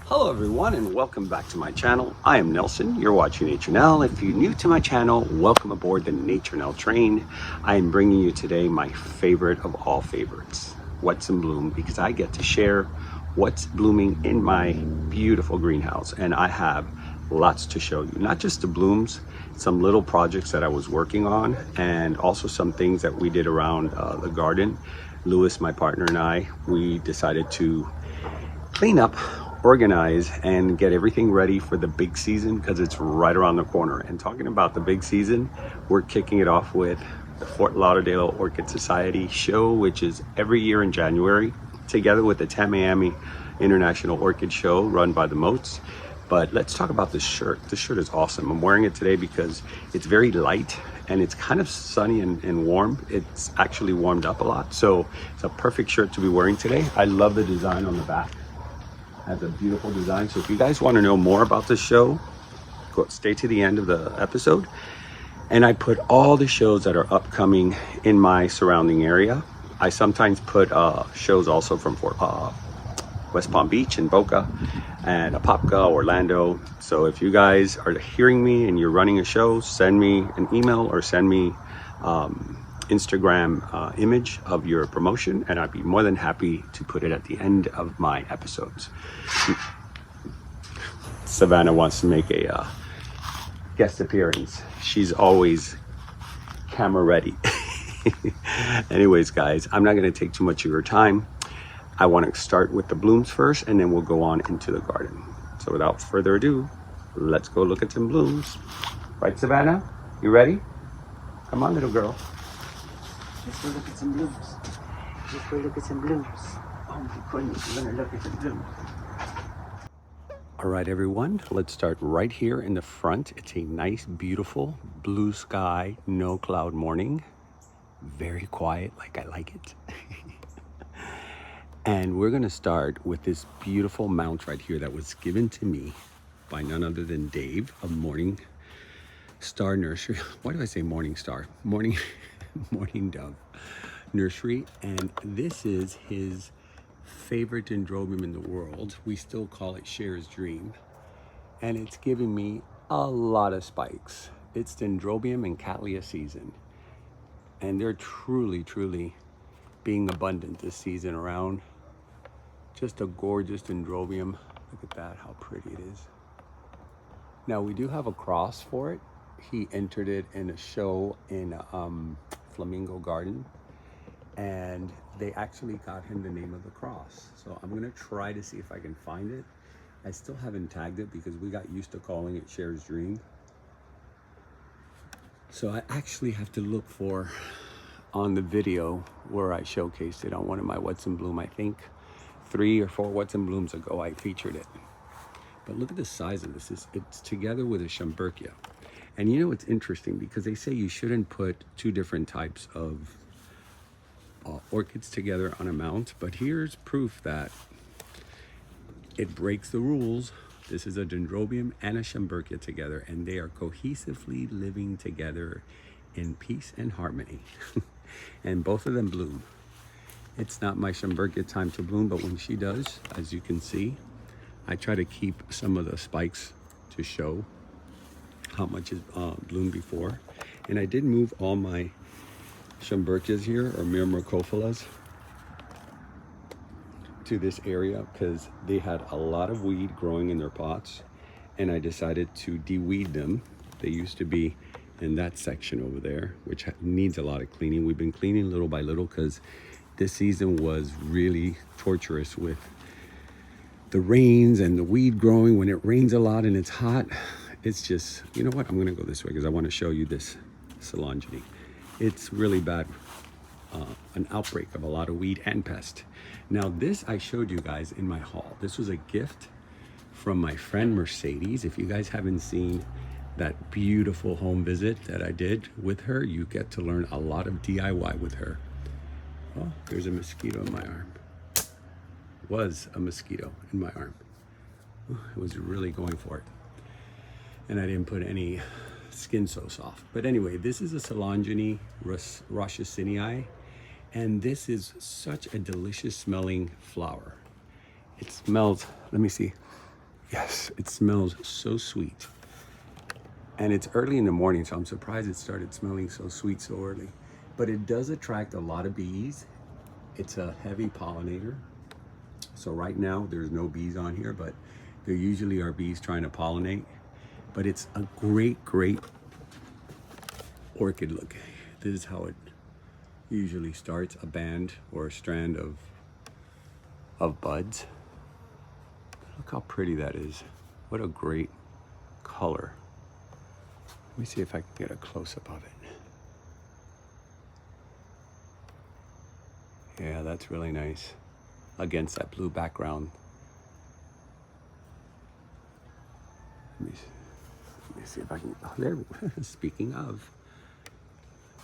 Hello everyone and welcome back to my channel. I am Nelson, you're watching Nature Nell. If you're new to my channel, welcome aboard the Nature Nell train. I am bringing you today my favorite of all favorites, what's in bloom, because I get to share what's blooming in my beautiful greenhouse. And I have lots to show you, not just the blooms, some little projects that I was working on, and also some things that we did around the garden. Lewis, my partner, and I, we decided to clean up, organize, and get everything ready for the big season because it's right around the corner. And talking about the big season, we're kicking it off with the Fort Lauderdale Orchid Society show, which is every year in January, together with the Tamiami International Orchid Show run by the Moats. But let's talk about this shirt. This shirt is awesome. I'm wearing it today because it's very light and it's kind of sunny and warm. It's actually warmed up a lot, so it's a perfect shirt to be wearing today. I love the design on the back. Has a beautiful design. So if you guys want to know more about this show, stay to the end of the episode. And I put all the shows that are upcoming in my surrounding area. I sometimes put shows also from West Palm Beach and Boca and Apopka, Orlando. So if you guys are hearing me and you're running a show, send me an email or send me Instagram image of your promotion, and I'd be more than happy to put it at the end of my episodes. Savannah wants to make a guest appearance. She's always camera ready. Anyways, guys, I'm not going to take too much of your time. I want to start with the blooms first, and then we'll go on into the garden. So without further ado, let's go look at some blooms. Right, Savannah? You ready? Come on, little girl. Let's go look at some blooms. Let's go look at some blooms. Oh my goodness, we're gonna look at some blooms. All right, everyone, let's start right here in the front. It's a nice, beautiful blue sky, no cloud morning. Very quiet, like I like it. And we're gonna start with this beautiful mount right here that was given to me by none other than Dave of Morning Star Nursery. Why do I say Morning Star? Morning Dove Nursery. And this is his favorite dendrobium in the world. We still call it Cher's Dream. And it's giving me a lot of spikes. It's Dendrobium and Cattleya season. And they're truly being abundant this season around. Just a gorgeous dendrobium. Look at that, how pretty it is. Now we do have a cross for it. He entered it in a show in Flamingo Garden, and they actually got him the name of the cross. So I'm gonna try to see if I can find it. I still haven't tagged it because we got used to calling it Cher's Dream. So I actually have to look for on the video where I showcased it on one of my What's in Bloom. I think 3 or 4 What's in Blooms ago I featured it. But look at the size of this. It's together with a Schomburgkia. And you know, it's interesting because they say you shouldn't put 2 different types of orchids together on a mount, but here's proof that it breaks the rules. This is a Dendrobium and a Schomburgkia together, and they are cohesively living together in peace and harmony. And both of them bloom. It's not my Schomburgkia time to bloom, but when she does, as you can see, I try to keep some of the spikes to show how much is bloomed before. And I did move all my Schomburgkias here, or Myrmecophilas, to this area because they had a lot of weed growing in their pots, and I decided to de-weed them. They used to be in that section over there, which needs a lot of cleaning. We've been cleaning little by little because this season was really torturous with the rains and the weed growing. When it rains a lot and it's hot, it's just, you know what, I'm gonna go this way because I want to show you this Solange. It's really bad, an outbreak of a lot of weed and pest. Now this I showed you guys in my haul. This was a gift from my friend Mercedes. If you guys haven't seen that beautiful home visit that I did with her, you get to learn a lot of DIY with her. Oh, there's a mosquito in my arm. Was a mosquito in my arm. I was really going for it. And I didn't put any skin so soft. But anyway, this is a Solange rochessinii, and this is such a delicious smelling flower. It smells, let me see. Yes, it smells so sweet. And it's early in the morning, so I'm surprised it started smelling so sweet so early. But it does attract a lot of bees. It's a heavy pollinator. So right now there's no bees on here, but there usually are bees trying to pollinate. But it's a great, great orchid. Look, this is how it usually starts, a band or a strand of buds. Look how pretty that is. What a great color. Let me see if I can get a close-up of it. Yeah, that's really nice against that blue background. Let me see if I can, oh, there, speaking of,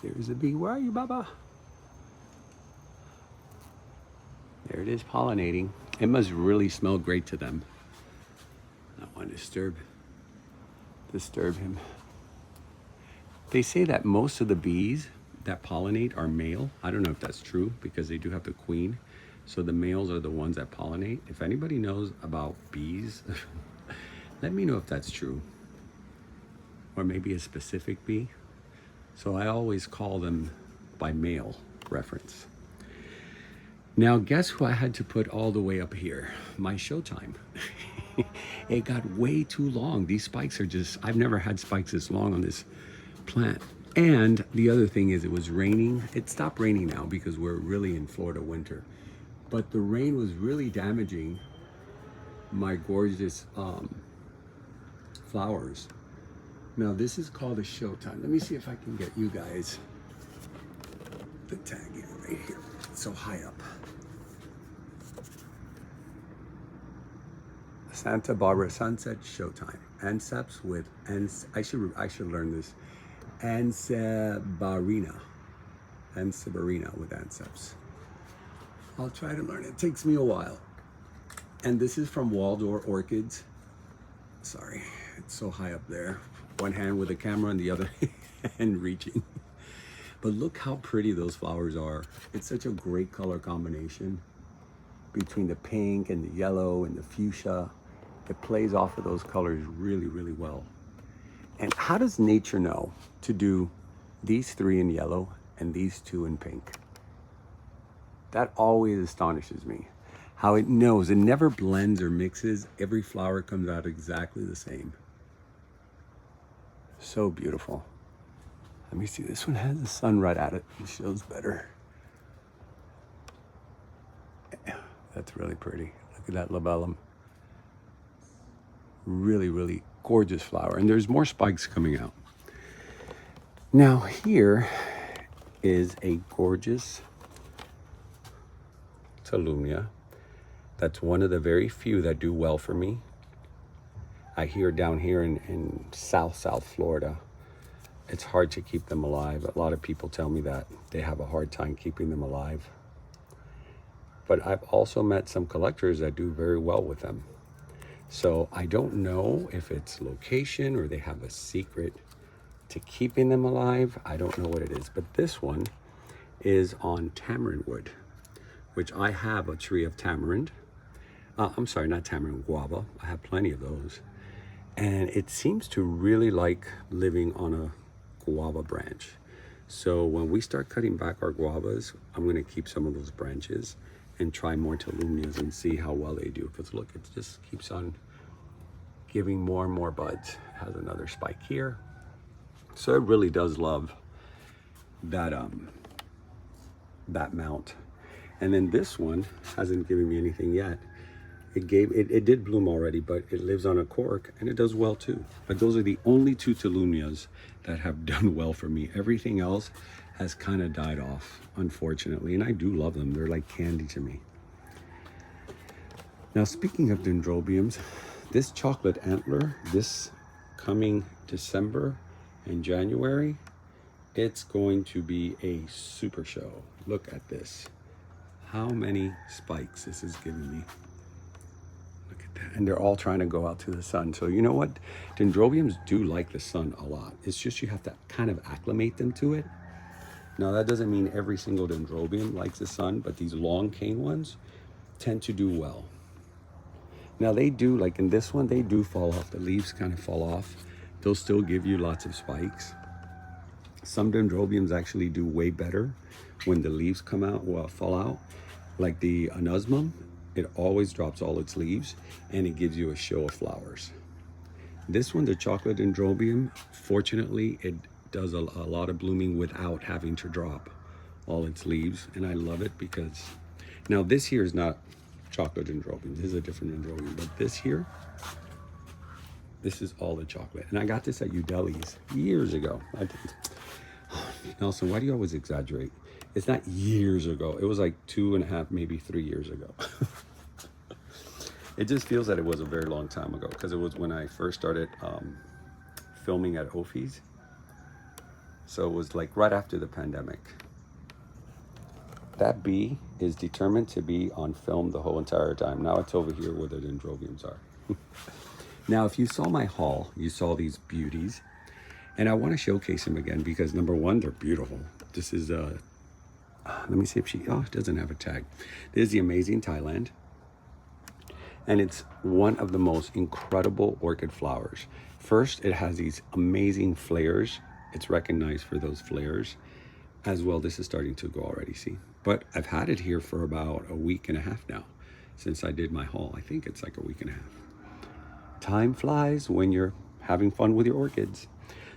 there's a bee. Where are you, Baba? There it is, pollinating. It must really smell great to them. I don't want to disturb him. They say that most of the bees that pollinate are male. I don't know if that's true because they do have the queen. So the males are the ones that pollinate. If anybody knows about bees, let me know if that's true. Or maybe a specific bee. So I always call them by male reference. Now, guess who I had to put all the way up here? My showtime. It got way too long. These spikes are just, I've never had spikes this long on this plant. And the other thing is it was raining. It stopped raining now because we're really in Florida winter. But the rain was really damaging my gorgeous flowers. Now this is called a showtime. Let me see if I can get you guys the tag here, right here. It's so high up. Santa Barbara Sunset Showtime. Anseps with, I should learn this. Ansebarina with Anseps. I'll try to learn it. It takes me a while. And this is from Waldorf Orchids. Sorry, it's so high up there. One hand with the camera and the other hand reaching. But look how pretty those flowers are. It's such a great color combination between the pink and the yellow and the fuchsia. It plays off of those colors really, really well. And how does nature know to do these three in yellow and these two in pink? That always astonishes me. How it knows. It never blends or mixes. Every flower comes out exactly the same. So beautiful. Let me see. This one has the sun right at it. It shows better. That's really pretty. Look at that labellum. Really, really gorgeous flower. And there's more spikes coming out. Now here is a gorgeous Tolumnia. That's one of the very few that do well for me. I hear down here in South Florida, it's hard to keep them alive. A lot of people tell me that they have a hard time keeping them alive. But I've also met some collectors that do very well with them. So I don't know if it's location or they have a secret to keeping them alive. I don't know what it is. But this one is on tamarind wood, which I have a tree of tamarind. I'm sorry, not tamarind, guava. I have plenty of those. And it seems to really like living on a guava branch. So when we start cutting back our guavas, I'm going to keep some of those branches and try more Tolumnias and see how well they do. Because look, it just keeps on giving more and more buds. It has another spike here. So it really does love that that mount. And then this one hasn't given me anything yet. It did bloom already, but it lives on a cork and it does well too. But those are the only two Tolumnias that have done well for me. Everything else has kind of died off, unfortunately. And I do love them. They're like candy to me. Now, speaking of Dendrobiums, this chocolate antler, this coming December and January, it's going to be a super show. Look at this. How many spikes this is giving me. Look at that. And they're all trying to go out to the sun. So you know what? Dendrobiums do like the sun a lot. It's just you have to kind of acclimate them to it. Now that doesn't mean every single Dendrobium likes the sun, but these long cane ones tend to do well. Now they do, like in this one, they do fall off. The leaves kind of fall off. They'll still give you lots of spikes. Some dendrobiums actually do way better when the leaves come out, well, fall out. Like the anosmum, it always drops all its leaves and it gives you a show of flowers. This one, the chocolate dendrobium, fortunately, it does a lot of blooming without having to drop all its leaves. And I love it because, now this here is not chocolate dendrobium. This is a different dendrobium, but this here, this is all the chocolate. And I got this at Udeli's years ago. Nelson, why do you always exaggerate? It's not years ago. It was like 2.5, maybe 3 years ago. It just feels that it was a very long time ago because it was when I first started filming at Ophi's. So it was like right after the pandemic. That bee is determined to be on film the whole entire time. Now it's over here where the dendrobiums are. Now, if you saw my haul, you saw these beauties. And I want to showcase them again because number one, they're beautiful. This is, let me see if she, oh, it doesn't have a tag. This is the Amazing Thailand. And it's one of the most incredible orchid flowers. First, it has these amazing flares. It's recognized for those flares as well. This is starting to go already, see? But I've had it here for about 1.5 weeks now since I did my haul. I think it's like 1.5 weeks. Time flies when you're having fun with your orchids.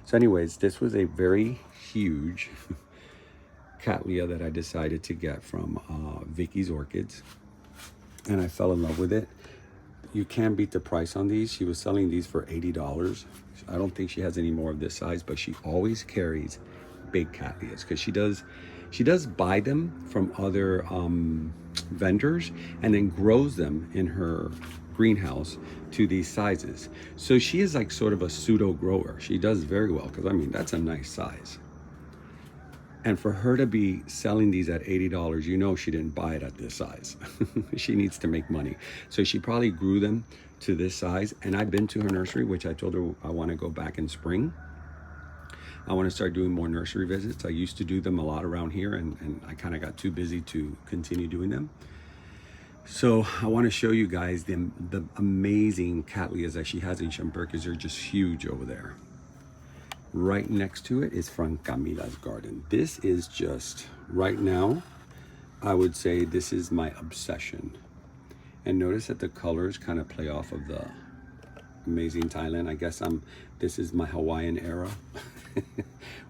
So anyways, this was a very huge Cattleya that I decided to get from Vicky's Orchids. And I fell in love with it. You can't beat the price on these. She was selling these for $80. I don't think she has any more of this size, but she always carries big Cattleyas because she does buy them from other vendors and then grows them in her greenhouse to these sizes. So she is like sort of a pseudo grower. She does very well because I mean that's a nice size. And for her to be selling these at $80, you know she didn't buy it at this size. She needs to make money. So she probably grew them to this size. And I've been to her nursery, which I told her I want to go back in spring. I want to start doing more nursery visits. I used to do them a lot around here and I kind of got too busy to continue doing them. So I want to show you guys the amazing Cattleyas that she has in Schomburgk's. They're just huge over there. Right next to it is from Camila's garden. This is just, right now, I would say this is my obsession. And notice that the colors kind of play off of the Amazing Thailand. I guess this is my Hawaiian era,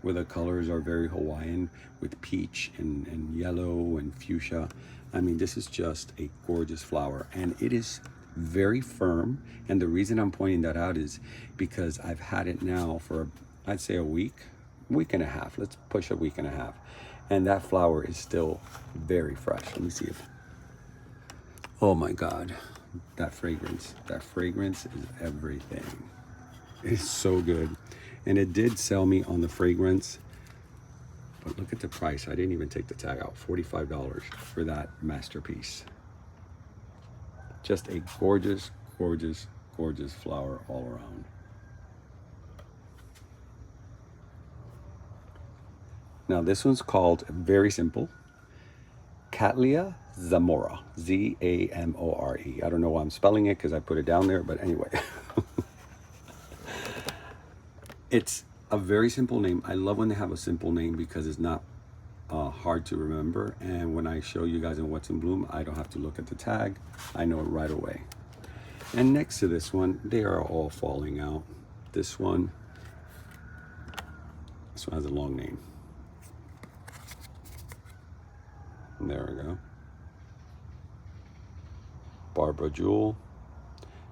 where the colors are very Hawaiian with peach and yellow and fuchsia. I mean, this is just a gorgeous flower and it is very firm. And the reason I'm pointing that out is because I've had it now for, I'd say a week and a half. Let's push 1.5 weeks. And that flower is still very fresh. Let me see if, oh my God, that fragrance is everything. It's so good. And it did sell me on the fragrance, but look at the price. I didn't even take the tag out. $45 for that masterpiece. Just a gorgeous, gorgeous, gorgeous flower all around. Now this one's called, very simple, Cattleya Zamora, Z-A-M-O-R-E. I don't know why I'm spelling it because I put it down there, but anyway. It's a very simple name. I love when they have a simple name because it's not hard to remember. And when I show you guys in What's in Bloom, I don't have to look at the tag. I know it right away. And next to this one, they are all falling out. This one has a long name. And there we go. Barbara Jewel,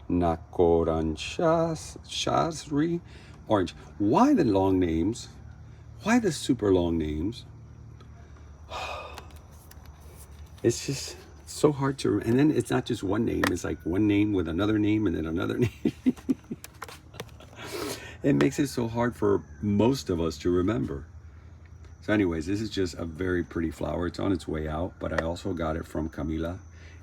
Nakoranshasri, Orange. Why the long names? Why the super long names? It's just so hard to, and then it's not just one name, it's like one name with another name and then another name. It makes it so hard for most of us to remember. So anyways, this is just a very pretty flower. It's on its way out, but I also got it from Camila.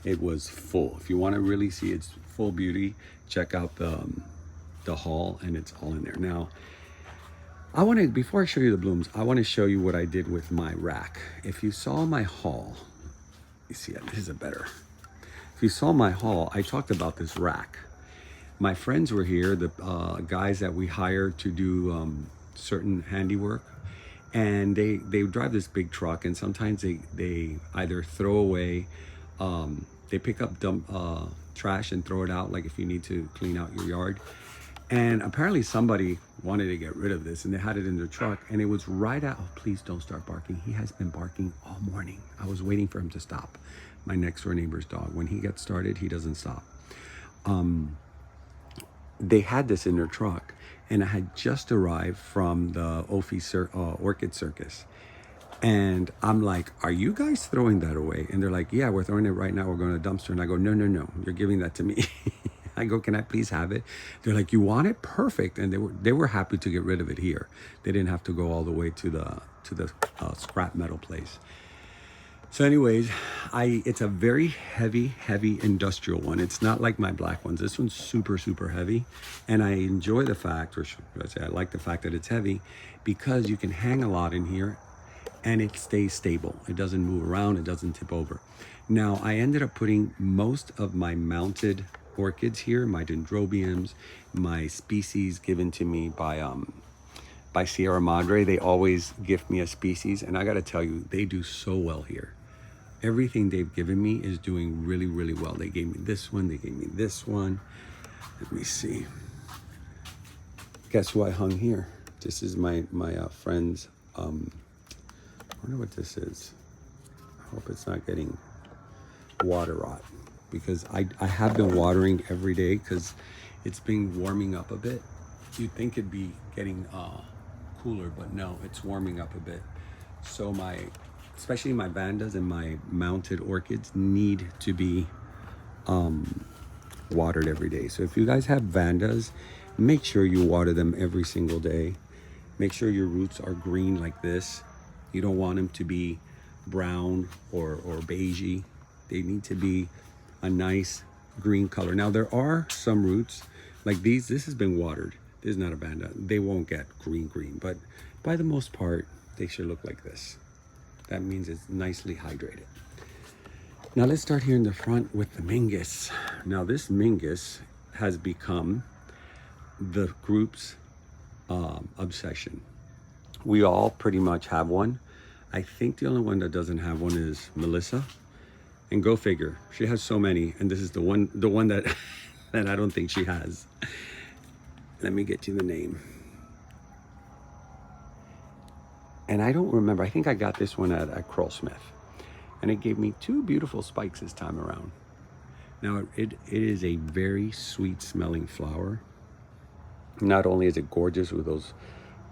It was full. If you want to really see its full beauty, check out the haul, and it's all in there. Now, before I show you the blooms, I want to show you what I did with my rack. If you saw my haul, you see, this is a better. If if you saw my haul, I talked about this rack. My friends were here, the guys that we hired to do certain handiwork, and they drive this big truck, and sometimes they either throw away, they pick up dump trash and throw it out, like if you need to clean out your yard. And apparently somebody wanted to get rid of this, and they had it in their truck, and it was right out. Oh, please don't start barking. He has been barking all morning. I was waiting for him to stop. My next door neighbor's dog, when he gets started, he doesn't stop. They had this in their truck, and I had just arrived from the Orchid Circus. And I'm like, are you guys throwing that away? And they're like, yeah, we're throwing it right now. We're going to a dumpster. And I go, no, you're giving that to me. I go, can I please have it? They're like, you want it? Perfect. And they were happy to get rid of it here. They didn't have to go all the way to the scrap metal place. So anyways, it's a very heavy industrial one. It's not like my black ones. This one's super heavy, and I enjoy the fact, or should I say, I like the fact that it's heavy, because you can hang a lot in here and it stays stable. It doesn't move around, it doesn't tip over. Now, I ended up putting most of my mounted orchids here, my Dendrobiums, my species given to me by Sierra Madre. They always gift me a species, and I gotta tell you, they do so well here. Everything they've given me is doing really well. They gave me this one, they gave me this one. Let me see. Guess who I hung here? This is my friend's, I wonder what this is. I hope it's not getting water rot, because I have been watering every day because it's been warming up a bit. You'd think it'd be getting cooler, but no, it's warming up a bit. So especially my vandas and my mounted orchids need to be watered every day. So if you guys have vandas, make sure you water them every single day. Make sure your roots are green like this. You don't want them to be brown or beigey. They need to be a nice green color. Now there are some roots like these. This has been watered. This is not a vanda. They won't get green, but by the most part, they should look like this. That means it's nicely hydrated. Now let's start here in the front with the Mingus. Now this Mingus has become the group's obsession. We all pretty much have one. I think the only one that doesn't have one is Melissa. And go figure, she has so many, and this is the one that that I don't think she has. Let me get you the name. And I don't remember. I think I got this one at Smith, and it gave me 2 beautiful spikes this time around. Now it is a very sweet smelling flower. Not only is it gorgeous with those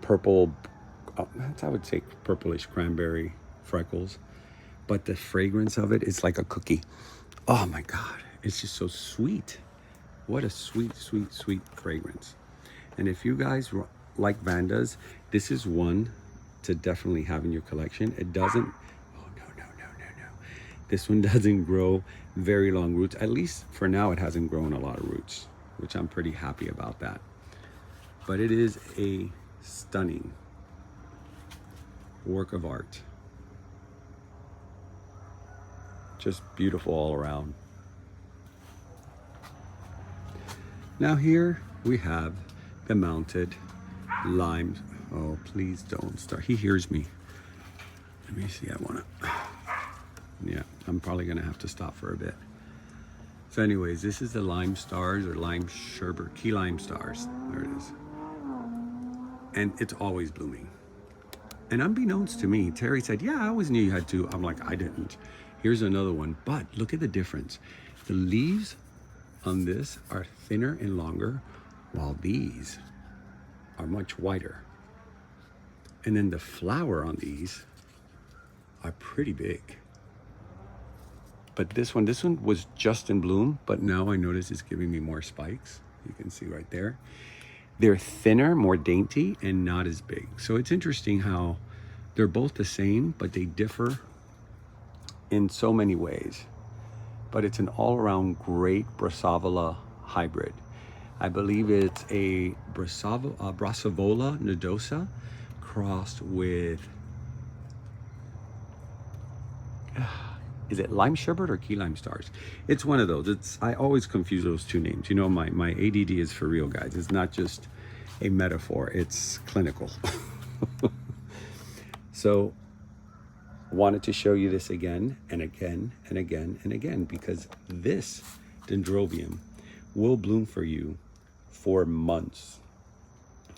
purple, I would say purplish cranberry freckles, but the fragrance of it is like a cookie. Oh my God, it's just so sweet. What a sweet fragrance. And if you guys like vandas, this is one to definitely have in your collection. It doesn't, oh no. This one doesn't grow very long roots. At least for now, it hasn't grown a lot of roots, which I'm pretty happy about that. But it is a stunning work of art. Just beautiful all around. Now here we have the mounted lime. Oh, please don't start. He hears me. Let me see, yeah, I'm probably gonna have to stop for a bit. So anyways, this is the lime stars, or lime sherbet, key lime stars. There it is. And it's always blooming. And unbeknownst to me, Terry said, yeah, I always knew you had 2. I'm like, I didn't. Here's another one, but look at the difference. The leaves on this are thinner and longer, while these are much wider. And then the flower on these are pretty big. But this one was just in bloom, but now I notice it's giving me more spikes. You can see right there. They're thinner, more dainty, and not as big. So it's interesting how they're both the same, but they differ in so many ways. But it's an all-around great Brassavola hybrid. I believe it's a Brassavola nodosa crossed with, is it lime sherbet or key lime stars? It's one of those. I always confuse those two names. You know, my ADD is for real, guys. It's not just a metaphor, it's clinical. So wanted to show you this again and again and again and again, because this dendrobium will bloom for you for months,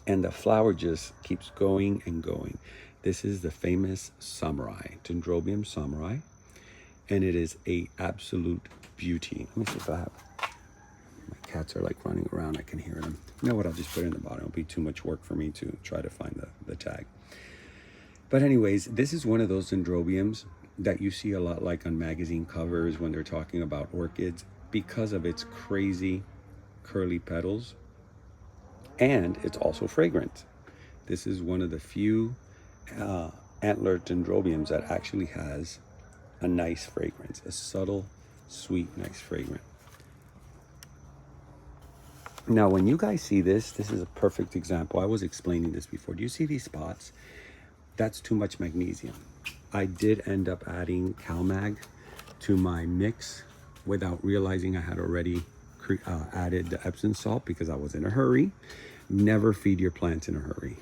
and the flower just keeps going and going. This is the famous samurai, Dendrobium samurai, and it is a absolute beauty. Let me see if I have, my cats are like running around, I can hear them. You know what, I'll just put it in the bottom. It'll be too much work for me to try to find the tag. But anyways, this is one of those dendrobiums that you see a lot like on magazine covers when they're talking about orchids, because of its crazy curly petals, and it's also fragrant. This is one of the few antler dendrobiums that actually has a nice fragrance, a subtle, sweet, nice fragrance. Now, when you guys see this is a perfect example. I was explaining this before. Do you see these spots? That's too much magnesium. I did end up adding CalMag to my mix without realizing I had already added the Epsom salt because I was in a hurry. Never feed your plants in a hurry.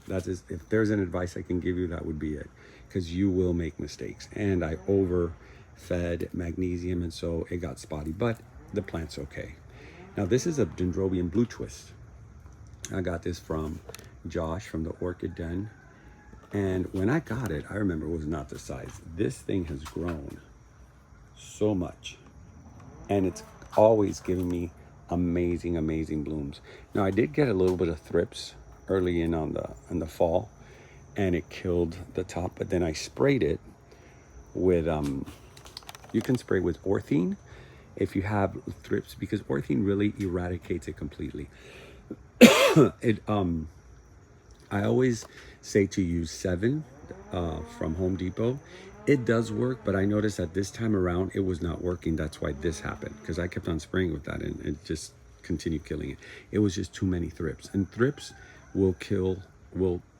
That is, if there's an advice I can give you, that would be it, because you will make mistakes. And I overfed magnesium, and so it got spotty, but the plant's okay. Now, this is a Dendrobium Blue Twist. I got this from Josh from the Orchid Den. And when I got it, I remember it was not the size. This thing has grown so much, and it's always giving me amazing, amazing blooms. Now, I did get a little bit of thrips early in the fall, and it killed the top, but then I sprayed it with, you can spray with orthene if you have thrips, because orthene really eradicates it completely. I always say to use 7 from Home Depot. It does work, but I noticed that this time around it was not working. That's why this happened, because I kept on spraying with that and it just continued killing it. It was just too many thrips, and thrips will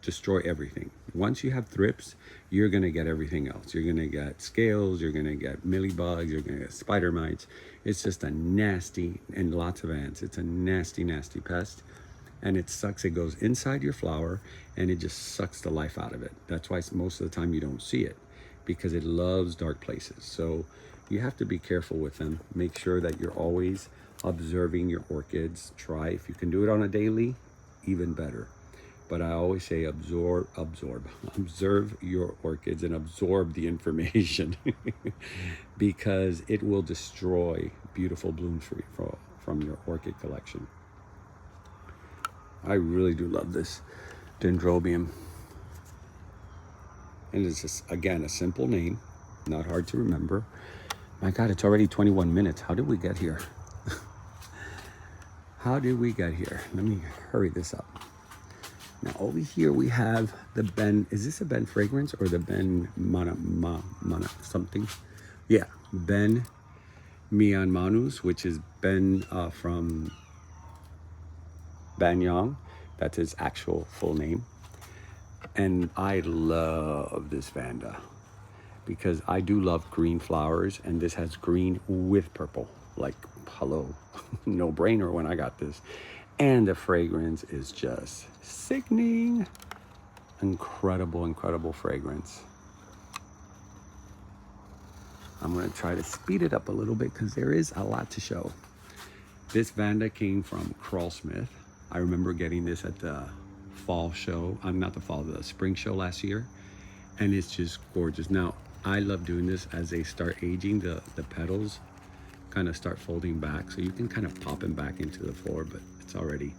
destroy everything. Once you have thrips, you're gonna get everything else. You're gonna get scales, you're gonna get mealybugs, you're gonna get spider mites. It's just a nasty, and lots of ants. It's a nasty, nasty pest. And it sucks. It goes inside your flower and it just sucks the life out of it. That's why most of the time you don't see it, because it loves dark places. So you have to be careful with them. Make sure that you're always observing your orchids. Try, if you can do it on a daily, even better. But I always say observe your orchids and absorb the information because it will destroy beautiful blooms for you from your orchid collection. I really do love this Dendrobium. And it's just, again, a simple name, not hard to remember. My God, it's already 21 minutes. How did we get here? How did we get here? Let me hurry this up. Now over here we have the Ben, is this a Ben fragrance or the Ben Mana something? Yeah, Ben Myanmanus, which is Ben from Banyang. That's his actual full name. And I love this Vanda because I do love green flowers, and this has green with purple. Like, hello, no brainer when I got this. And the fragrance is just sickening. Incredible, incredible fragrance. I'm gonna try to speed it up a little bit because there is a lot to show. This Vanda came from Crawlsmith. I remember getting this at the fall show. Not the fall, the spring show last year. And it's just gorgeous. Now, I love doing this as they start aging. The petals kind of start folding back. So you can kind of pop them back into the floor, but it's already,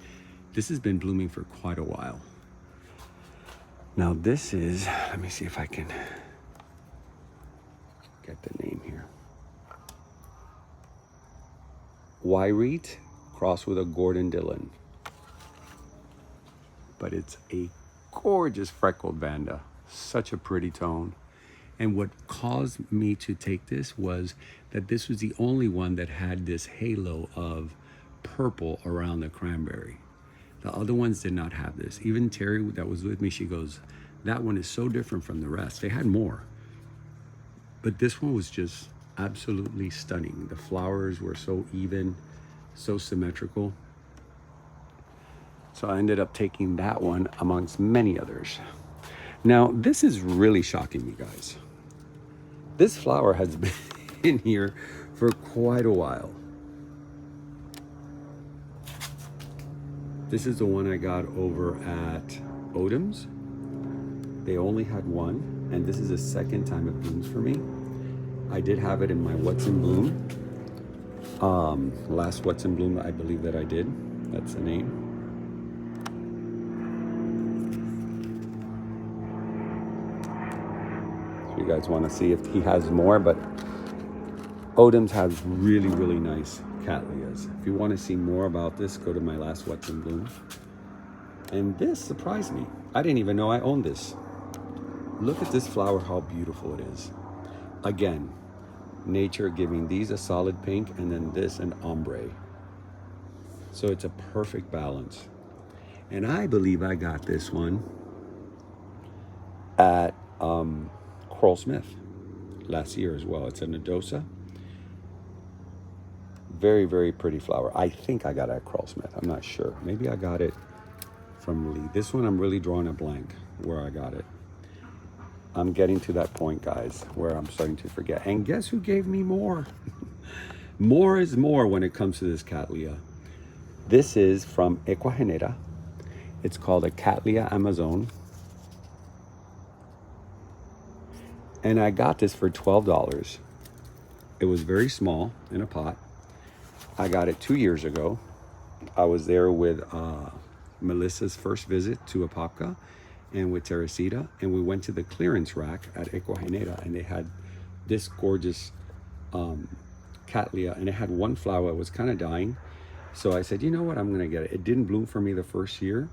this has been blooming for quite a while. Now this is, let me see if I can get the name here. Wyrete crossed with a Gordon Dillon. But it's a gorgeous freckled Vanda. Such a pretty tone. And what caused me to take this was that this was the only one that had this halo of purple around the cranberry. The other ones did not have this. Even Terry that was with me, she goes, that one is so different from the rest. They had more. But this one was just absolutely stunning. The flowers were so even, so symmetrical. So I ended up taking that one amongst many others. Now, this is really shocking me, guys. This flower has been in here for quite a while. This is the one I got over at Odom's. They only had one, and this is the second time it blooms for me. I did have it in my What's in Bloom. Last What's in Bloom, I believe that I did. That's the name. So you guys want to see if he has more, but Odom's has really, really nice cattleyas. If you want to see more about this, go to my last What's in Bloom. And this surprised me. I didn't even know I owned this. Look at this flower, how beautiful it is. Again, nature giving these a solid pink and then this an ombre. So it's a perfect balance. And I believe I got this one at Coral Smith last year as well. It's a Nodosa. Very, very pretty flower. I think I got it at Coral Smith. I'm not sure. Maybe I got it from Lee. This one I'm really drawing a blank where I got it. I'm getting to that point, guys, where I'm starting to forget. And guess who gave me more? More is more when it comes to this Cattleya. This is from Ecuagenera. It's called a Cattleya Amazon. And I got this for $12. It was very small in a pot. I got it 2 years ago. I was there with Melissa's first visit to Apopka and with Teresita, and we went to the clearance rack at Ecuagenera, and they had this gorgeous Cattleya, and it had one flower that was kind of dying. So I said, you know what, I'm gonna get it. It didn't bloom for me the first year,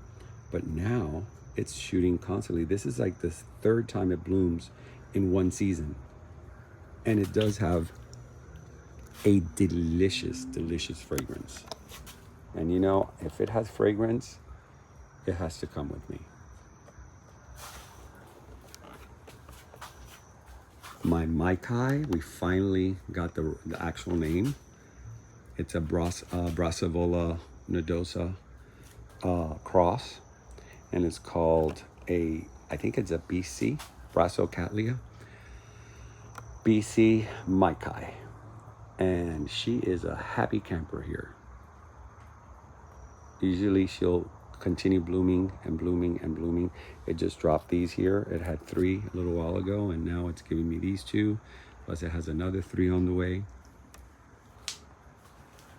but now it's shooting constantly. This is like the third time it blooms in one season. And it does have a delicious, delicious fragrance. And you know, if it has fragrance, it has to come with me. My Maikai, we finally got the actual name. It's a Brassavola nodosa cross, and it's called I think it's a BC, Brassocatlia, BC Maikai. And she is a happy camper here. Usually she'll continue blooming and blooming and blooming. It just dropped these here. It had 3 a little while ago, and now it's giving me these 2. Plus it has another 3 on the way.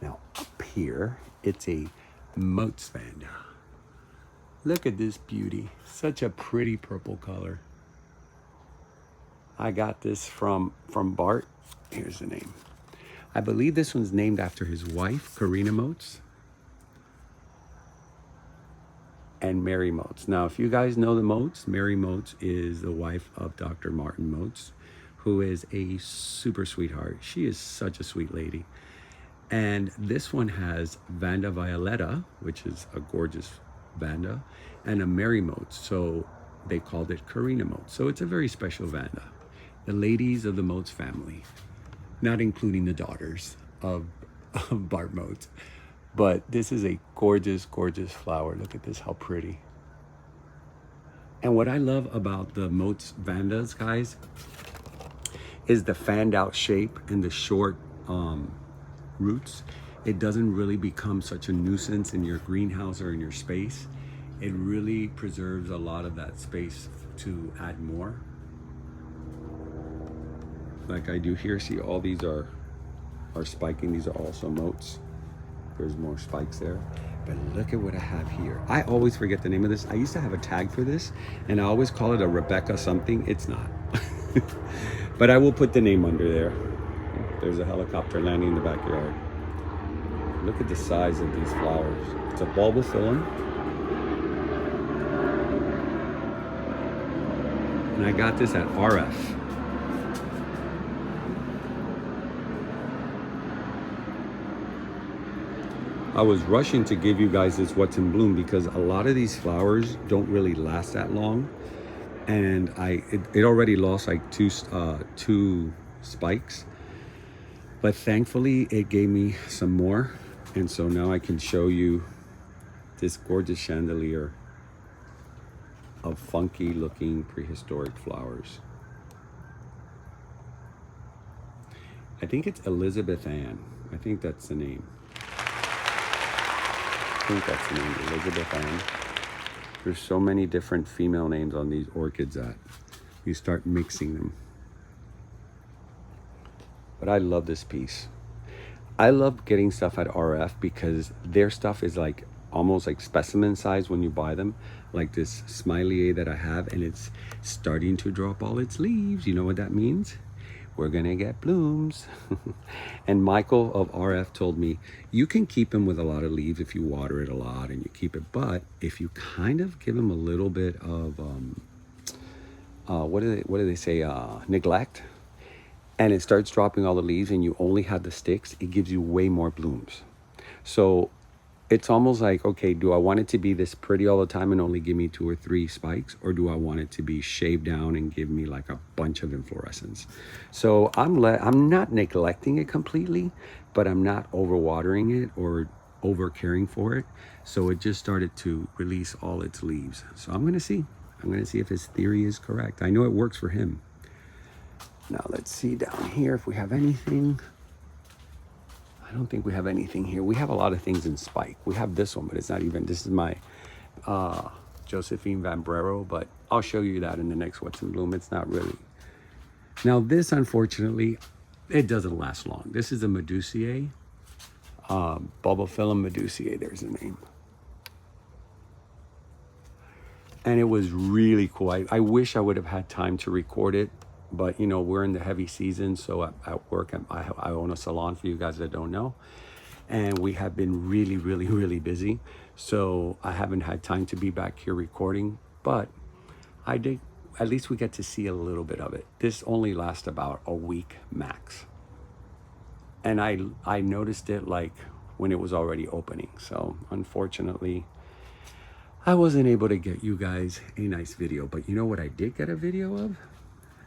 Now up here, it's a Moats Vanda. Look at this beauty. Such a pretty purple color. I got this from Bart. Here's the name. I believe this one's named after his wife, Karina Moats, and Mary Moats. Now, if you guys know the Moats, Mary Moats is the wife of Dr. Martin Moats, who is a super sweetheart. She is such a sweet lady. And this one has Vanda Violetta, which is a gorgeous Vanda, and a Mary Moats. So they called it Karina Moats. So it's a very special Vanda. The ladies of the Moats family, not including the daughters of Bart Moats. But this is a gorgeous, gorgeous flower. Look at this, how pretty. And what I love about the Moats Vandas, guys, is the fanned out shape and the short roots. It doesn't really become such a nuisance in your greenhouse or in your space. It really preserves a lot of that space to add more. Like I do here, see all these are spiking. These are also Moats. There's more spikes there. But look at what I have here. I always forget the name of this. I used to have a tag for this, and I always call it a Rebecca something. It's not. But I will put the name under there. There's a helicopter landing in the backyard. Look at the size of these flowers. It's a bulbophyllum. And I got this at RF. I was rushing to give you guys this What's in Bloom because a lot of these flowers don't really last that long, and it already lost like two spikes, but thankfully it gave me some more. And so now I can show you this gorgeous chandelier of funky looking prehistoric flowers. I think it's Elizabeth Ann. I think that's the name. I think that's the name, Elizabeth Ann. There's so many different female names on these orchids that you start mixing them. But I love this piece. I love getting stuff at RF because their stuff is like almost like specimen size when you buy them. Like this Smiley that I have, and it's starting to drop all its leaves. You know what that means? We're gonna get blooms. And Michael of RF told me, you can keep them with a lot of leaves if you water it a lot and you keep it, but if you kind of give them a little bit of what do they say, neglect, and it starts dropping all the leaves and you only have the sticks, it gives you way more blooms. So it's almost like, okay, do I want it to be this pretty all the time and only give me 2 or 3 spikes? Or do I want it to be shaved down and give me like a bunch of inflorescence? So I'm not neglecting it completely, but I'm not overwatering it or over caring for it. So it just started to release all its leaves. So I'm gonna see if his theory is correct. I know it works for him. Now let's see down here if we have anything. I don't think we have anything here. We have a lot of things in spike. We have this one, but it's not even, this is my Josephine Vambrero, but I'll show you that in the next What's in Bloom. It's not really. Now this, unfortunately, it doesn't last long. This is a Medusae, Bulbophyllum Medusae, there's the name. And it was really cool. I wish I would have had time to record it, but you know, we're in the heavy season. So at work, I own a salon for you guys that don't know. And we have been really, really, really busy. So I haven't had time to be back here recording, but I did, at least we get to see a little bit of it. This only lasts about a week max. And I noticed it like when it was already opening. So unfortunately, I wasn't able to get you guys a nice video, but you know what I did get a video of?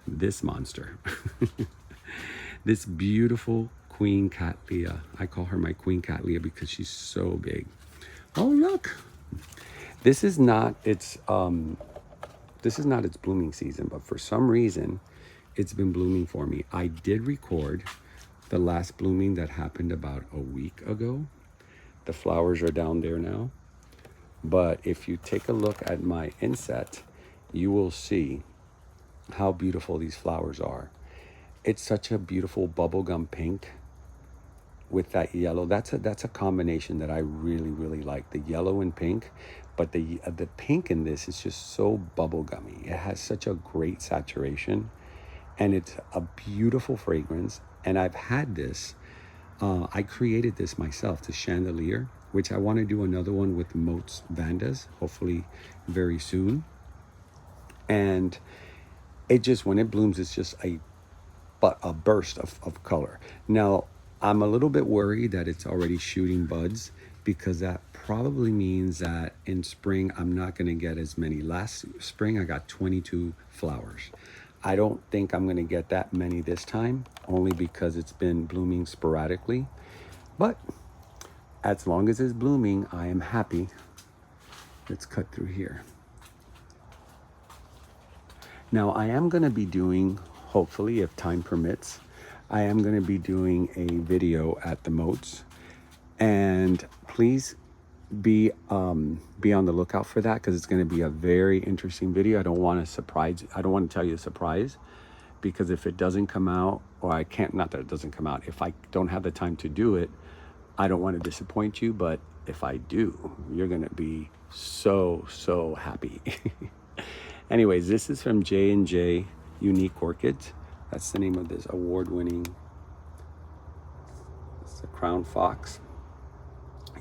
This monster. This beautiful Queen Cattleya. I call her my Queen Cattleya because she's so big. Oh look, this is not its blooming season, but for some reason it's been blooming for me. I did record the last blooming that happened about a week ago. The flowers are down there now, but if you take a look at my inset, you will see how beautiful these flowers are. It's such a beautiful bubblegum pink with that yellow. That's a combination that I really, really like, the yellow and pink. But the pink in this is just so bubblegummy. It has such a great saturation, and it's a beautiful fragrance. And I've had this, I created this myself, the chandelier, which I want to do another one with Moats Vandas, hopefully very soon. And it just, when it blooms, it's just a burst of color. Now, I'm a little bit worried that it's already shooting buds, because that probably means that in spring, I'm not going to get as many. Last spring, I got 22 flowers. I don't think I'm going to get that many this time, only because it's been blooming sporadically. But as long as it's blooming, I am happy. Let's cut through here. Now, I am going to be doing, hopefully, if time permits, I am going to be doing a video at the Moats. And please be on the lookout for that, because it's going to be a very interesting video. I don't want to tell you a surprise, because if it doesn't come out, or I can't, not that it doesn't come out, if I don't have the time to do it, I don't want to disappoint you. But if I do, you're going to be so happy. Anyways, this is from J&J Unique Orchids. That's the name of this award-winning, it's the Crown Fox,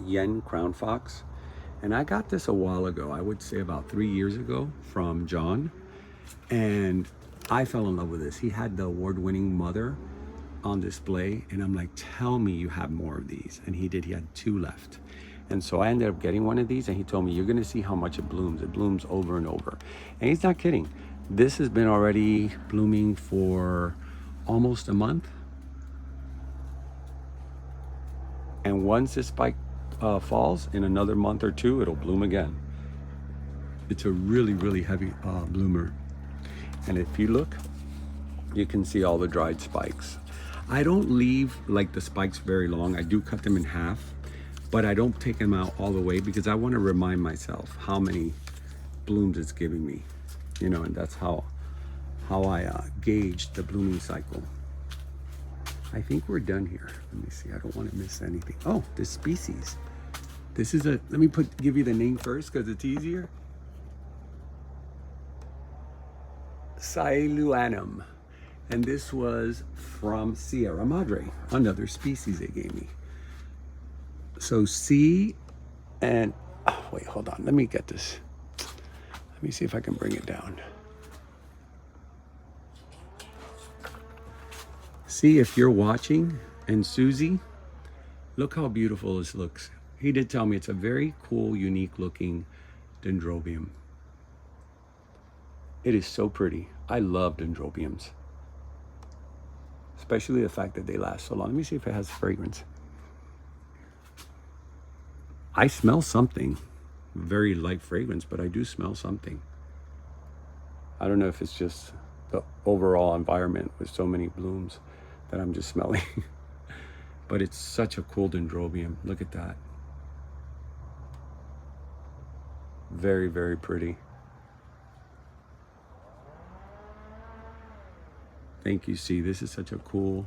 Yen Crown Fox. And I got this a while ago, I would say about 3 years ago, from John. And I fell in love with this. He had the award-winning mother on display, and I'm like, tell me you have more of these. And he did. He had 2 left. And so I ended up getting one of these, and he told me, you're going to see how much it blooms. It blooms over and over. And he's not kidding. This has been already blooming for almost a month. And once this spike falls, in another month or two, it'll bloom again. It's a really, really heavy bloomer. And if you look, you can see all the dried spikes. I don't leave like the spikes very long. I do cut them in half, but I don't take them out all the way because I want to remind myself how many blooms it's giving me, you know, and that's how I gauge the blooming cycle. I think we're done here. Let me see. I don't want to miss anything. Oh, this species. This is a, let me give you the name first because it's easier. Siluanum. And this was from Sierra Madre, another species they gave me. So C and, oh, wait, hold on. Let me get this. Let me see if I can bring it down. See, if you're watching, and Susie, look how beautiful this looks. He did tell me it's a very cool, unique looking Dendrobium. It is so pretty. I love Dendrobiums, especially the fact that they last so long. Let me see if it has fragrance. I smell something, very light fragrance, but I do smell something. I don't know if it's just the overall environment with so many blooms that I'm just smelling. But it's such a cool Dendrobium. Look at that. Very, very pretty. Thank you, C. This is such a cool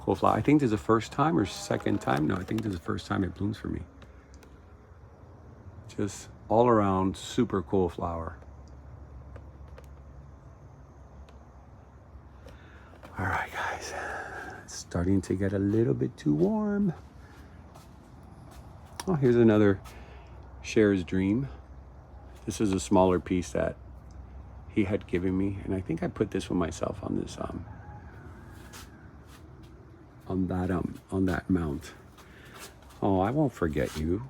flower. I think this is the first time or second time. No, I think this is the first time it blooms for me. Just all around super cool flower. All right, guys. It's starting to get a little bit too warm. Oh, here's another Cher's Dream. This is a smaller piece that he had given me, and I think I put this one myself on this on that mount. Oh, I won't forget you,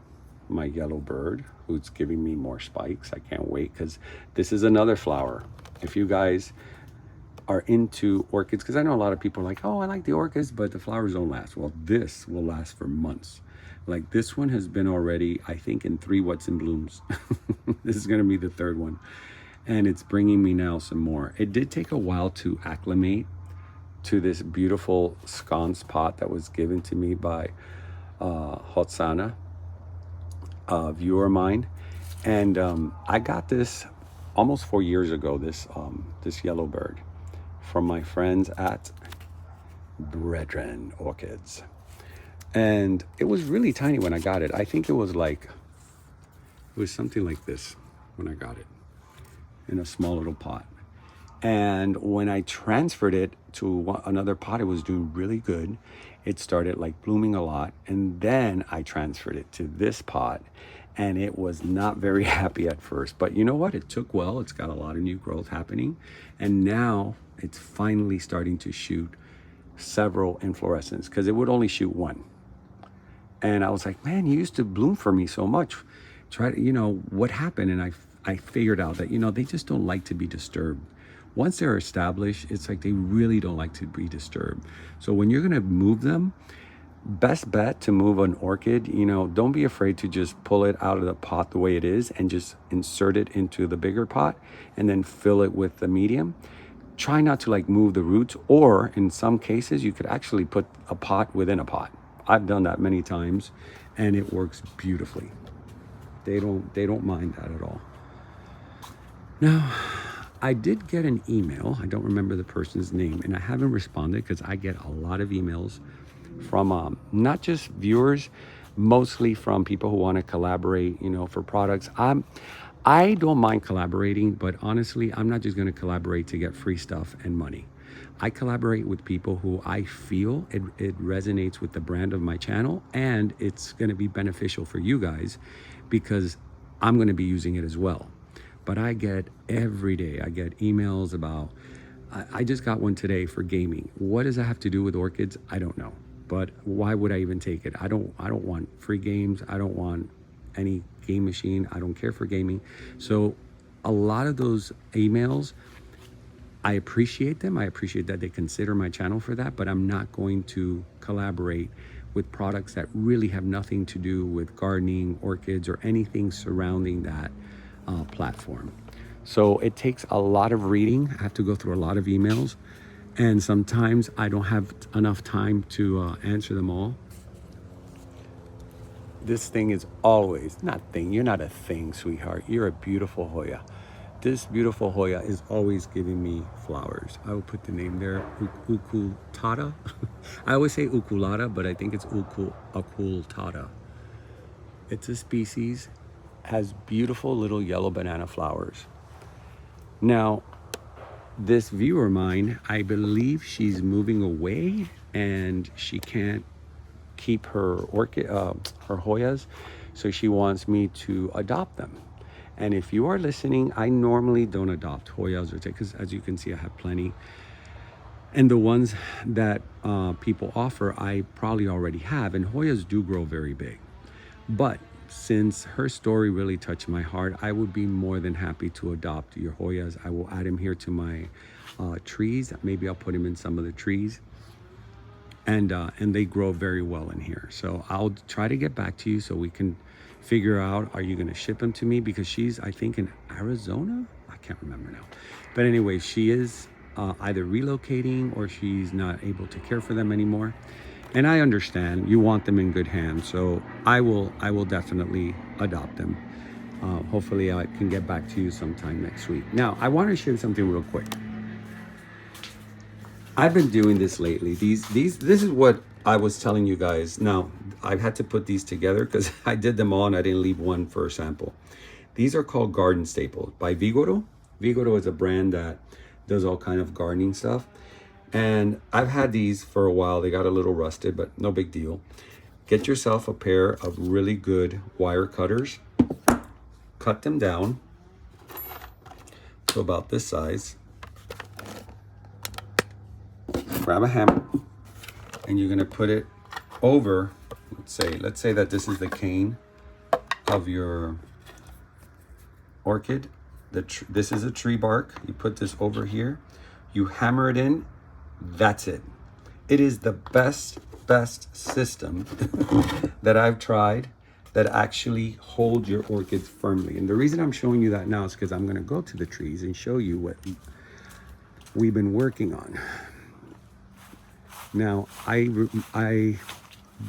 my yellow bird, who's giving me more spikes. I can't wait, because this is another flower. If you guys are into orchids, because I know a lot of people are like, oh, I like the orchids, but the flowers don't last. Well, this will last for months. Like this one has been already, I think, in 3 What's in Blooms. This is going to be the 3rd one. And it's bringing me now some more. It did take a while to acclimate to this beautiful sconce pot that was given to me by Hotsana, a viewer of mine. And I got this almost 4 years ago, this yellow bird, from my friends at Brethren Orchids. And it was really tiny when I got it. I think it was something like this when I got it, in a small little pot. And when I transferred it to another pot, it was doing really good. It started like blooming a lot. And then I transferred it to this pot, and it was not very happy at first. But you know what? It took well. It's got a lot of new growth happening. And now it's finally starting to shoot several inflorescences, because it would only shoot one. And I was like, man, you used to bloom for me so much. Try to, what happened? And I figured out that, they just don't like to be disturbed. Once they're established, it's like they really don't like to be disturbed. So when you're gonna move them, best bet to move an orchid, don't be afraid to just pull it out of the pot the way it is and just insert it into the bigger pot and then fill it with the medium. Try not to move the roots, or in some cases, you could actually put a pot within a pot. I've done that many times and it works beautifully. They don't mind that at all. Now, I did get an email. I don't remember the person's name, and I haven't responded because I get a lot of emails from not just viewers, mostly from people who want to collaborate, for products. I don't mind collaborating, but honestly, I'm not just going to collaborate to get free stuff and money. I collaborate with people who I feel it resonates with the brand of my channel, and it's going to be beneficial for you guys because I'm going to be using it as well. But I get every day, I get emails about, I just got one today for gaming. What does that have to do with orchids? I don't know. But why would I even take it? I don't want free games. I don't want any game machine. I don't care for gaming. So a lot of those emails, I appreciate them. I appreciate that they consider my channel for that, but I'm not going to collaborate with products that really have nothing to do with gardening, orchids, or anything surrounding that platform. So it takes a lot of reading. I have to go through a lot of emails, and sometimes I don't have enough time to answer them all. This thing is always, not thing, you're not a thing, sweetheart. You're a beautiful Hoya. This beautiful Hoya is always giving me flowers. I will put the name there, Ukulata. I always say Ukulata, but I think it's Ukulata. It's a species, has beautiful little yellow banana flowers. Now, this viewer of mine, I believe she's moving away and she can't keep her orchid, her Hoyas, so she wants me to adopt them. And if you are listening, I normally don't adopt Hoyas or because as you can see, I have plenty. And the ones that people offer, I probably already have. And Hoyas do grow very big. But since her story really touched my heart, I would be more than happy to adopt your Hoyas. I will add him here to my trees. Maybe I'll put him in some of the trees. And they grow very well in here. So I'll try to get back to you so we can figure out, are you going to ship them to me? Because she's, I think, in Arizona. I can't remember now. But anyway, she is either relocating or she's not able to care for them anymore. And I understand you want them in good hands. So I will definitely adopt them. Hopefully I can get back to you sometime next week. Now, I want to share something real quick. I've been doing this lately. This is what I was telling you guys. Now, I've had to put these together because I did them all and I didn't leave one for a sample. These are called garden staples by Vigoro. Vigoro is a brand that does all kind of gardening stuff. And I've had these for a while. They got a little rusted, but no big deal. Get yourself a pair of really good wire cutters. Cut them down to about this size. Grab a hammer and you're going to put it over, let's say that this is the cane of your orchid. This is a tree bark. You put this over here, you hammer it in. That's it. It is the best system that I've tried that actually holds your orchids firmly. And the reason I'm showing you that now is because I'm going to go to the trees and show you what we've been working on. Now, I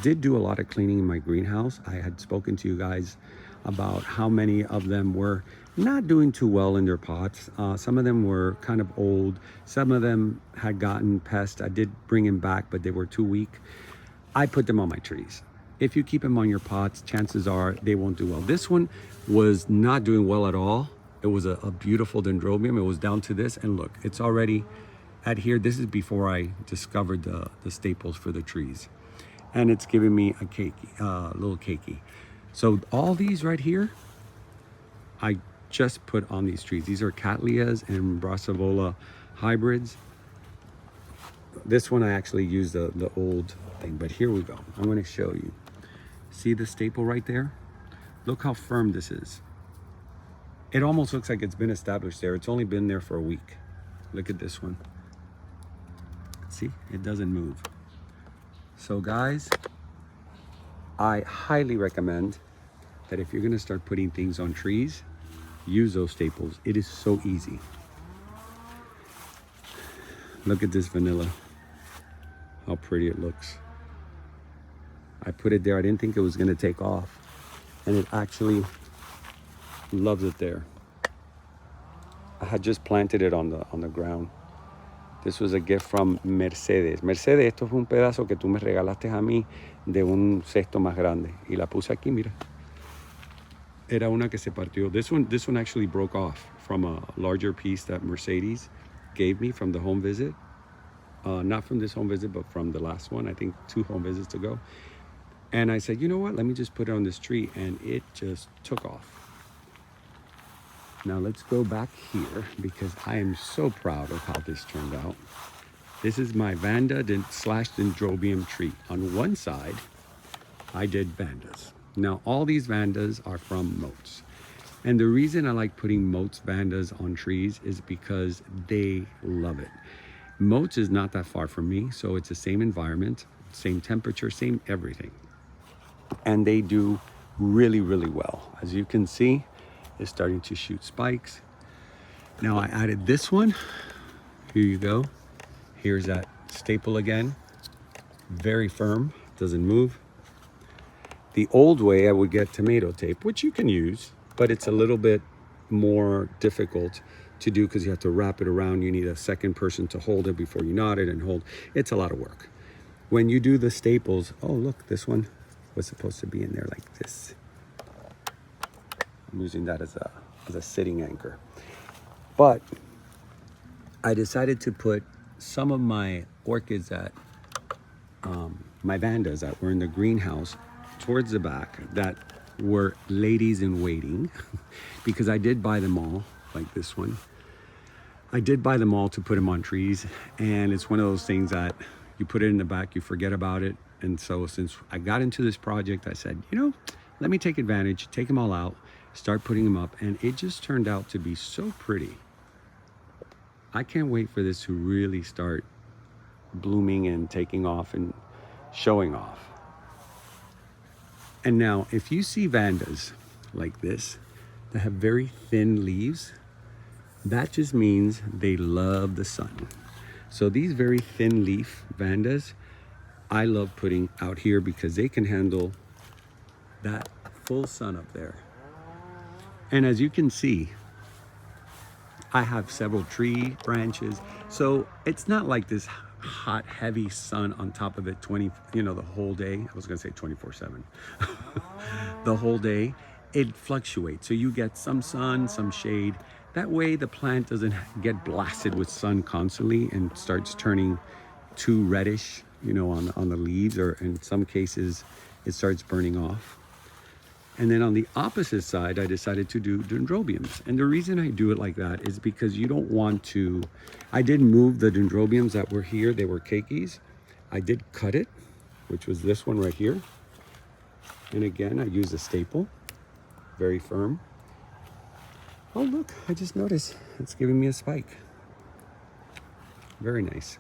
did do a lot of cleaning in my greenhouse. I had spoken to you guys about how many of them were not doing too well in their pots. Some of them were kind of old. Some of them had gotten pests. I did bring them back, but they were too weak. I put them on my trees. If you keep them on your pots, chances are they won't do well. This one was not doing well at all. It was a beautiful dendrobium. It was down to this, and look, it's already at here. This is before I discovered the staples for the trees, and it's giving me a little cakey. So all these right here, I just put on these trees. These are Cattleyas and Brassavola hybrids. This one I actually used the old thing, but here we go. I'm going to show you. See the staple right there? Look how firm this is. It almost looks like it's been established there. It's only been there for a week. Look at this one. See, it doesn't move. So guys, I highly recommend that if you're going to start putting things on trees, use those staples. It is so easy. Look at this vanilla. How pretty it looks. I put it there. I didn't think it was going to take off, and it actually loves it there. I had just planted it on the ground. This was a gift from Mercedes. Mercedes, esto fue un pedazo que tú me regalaste a mí de un cesto más grande. Y la puse aquí, mira. Era una que se partió. This one actually broke off from a larger piece that Mercedes gave me from the home visit. Not from this home visit, but from the last one. I think 2 home visits ago. And I said, you know what? Let me just put it on this tree. And it just took off. Now let's go back here because I am so proud of how this turned out. This is my Vanda / Dendrobium tree. On one side, I did Vandas. Now all these Vandas are from moats. And the reason I like putting Moats Vandas on trees is because they love it. Moats is not that far from me, so it's the same environment, same temperature, same everything. And they do really, really well. As you can see, it's starting to shoot spikes. Now I added this one. Here you go. Here's that staple again. Very firm, doesn't move. The old way I would get tomato tape, which you can use, but it's a little bit more difficult to do because you have to wrap it around. You need a second person to hold it before you knot it and hold. It's a lot of work. When you do the staples, oh look, this one was supposed to be in there like this. I'm using that as a sitting anchor. But I decided to put some of my orchids that, my vandas that were in the greenhouse towards the back that were ladies in waiting because I did buy them all, like this one. I did buy them all to put them on trees, and it's one of those things that you put it in the back, you forget about it. And so since I got into this project, I said, you know, let me take advantage, take them all out, start putting them up, and it just turned out to be so pretty. I can't wait for this to really start blooming and taking off and showing off. And now, if you see vandas like this that have very thin leaves, that just means they love the sun. So these very thin leaf vandas, I love putting out here because they can handle that full sun up there. And as you can see, I have several tree branches. So it's not like this hot, heavy sun on top of it the whole day. I was gonna say 24/7. The whole day, it fluctuates. So you get some sun, some shade. That way the plant doesn't get blasted with sun constantly and starts turning too reddish, on the leaves, or in some cases it starts burning off. And then on the opposite side, I decided to do Dendrobiums. And the reason I do it like that is because you don't want to, I did move the Dendrobiums that were here, they were keikis. I did cut it, which was this one right here. And again, I used a staple, very firm. Oh look, I just noticed it's giving me a spike. Very nice.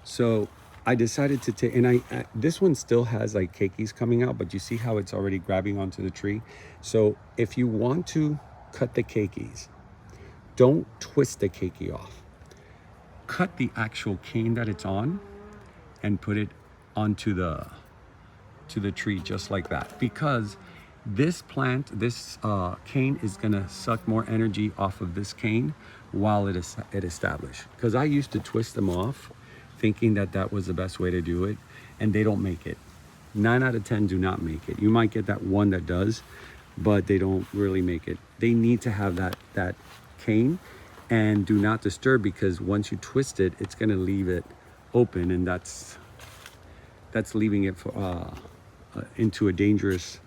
So I decided to take, and this one still has like keikis coming out, but you see how it's already grabbing onto the tree. So if you want to cut the keikis, don't twist the keiki off. Cut the actual cane that it's on and put it onto the tree just like that, because this plant, this cane is gonna suck more energy off of this cane while it established. Because I used to twist them off thinking that was the best way to do it, and they don't make it. 9 out of 10 do not make it. You might get that one that does, but they don't really make it. They need to have that cane, and do not disturb, because once you twist it, it's gonna leave it open, and that's leaving it for, into a dangerous,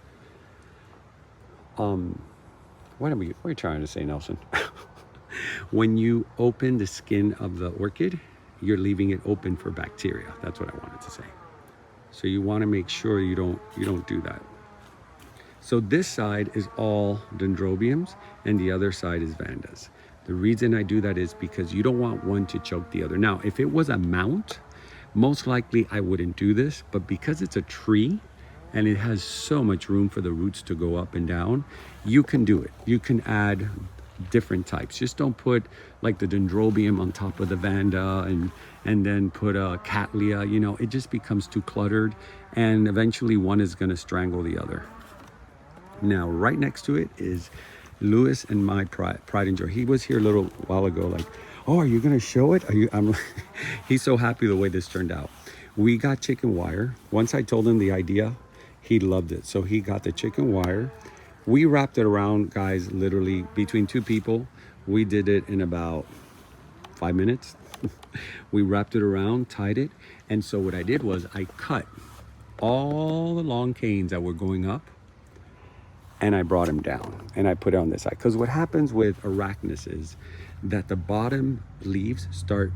what are you trying to say, Nelson? When you open the skin of the orchid, you're leaving it open for bacteria. That's what I wanted to say. So you want to make sure you don't do that. So this side is all Dendrobiums and the other side is vandas. The reason I do that is because you don't want one to choke the other. Now, if it was a mount, most likely I wouldn't do this, but because it's a tree and it has so much room for the roots to go up and down, you can do it. You can add different types. Just don't put like the Dendrobium on top of the vanda and then put a Cattleya. It just becomes too cluttered, and eventually one is going to strangle the other. Now, right next to it is Lewis and my pride and joy. He was here a little while ago, like, oh, are you going to show it? He's so happy the way this turned out. We got chicken wire. Once I told him the idea, he loved it. So he got the chicken wire. We wrapped it around, guys, literally between 2 people. We did it in about 5 minutes. We wrapped it around, tied it. And so what I did was I cut all the long canes that were going up, and I brought them down and I put it on this side. Because what happens with Arachnus is that the bottom leaves start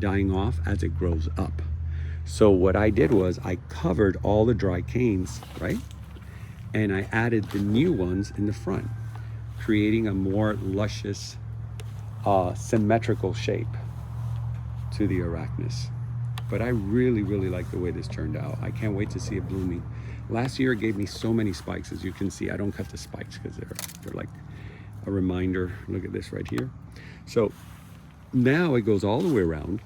dying off as it grows up. So what I did was I covered all the dry canes, right? And I added the new ones in the front. creating a more luscious, symmetrical shape to the Arachnus. But I really, really like the way this turned out. I can't wait to see it blooming. Last year it gave me so many spikes. As you can see, I don't cut the spikes because they're like a reminder. Look at this right here. So now it goes all the way around.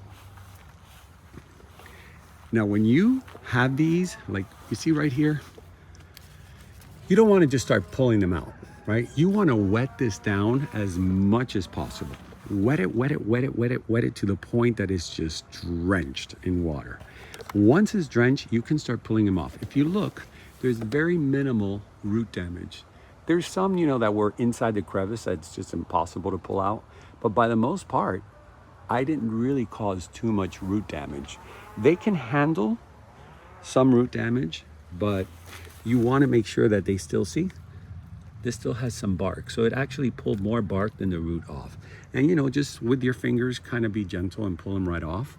Now when you have these, like you see right here, you don't want to just start pulling them out, right? You want to wet this down as much as possible. Wet it, wet it, wet it, wet it, wet it to the point that it's just drenched in water. Once it's drenched, you can start pulling them off. If you look, there's very minimal root damage. There's some, you know, that were inside the crevice that's just impossible to pull out. But by the most part, I didn't really cause too much root damage. They can handle some root damage, but you want to make sure that they still see. This still has some bark, so it actually pulled more bark than the root off. And you know, just with your fingers, kind of be gentle and pull them right off.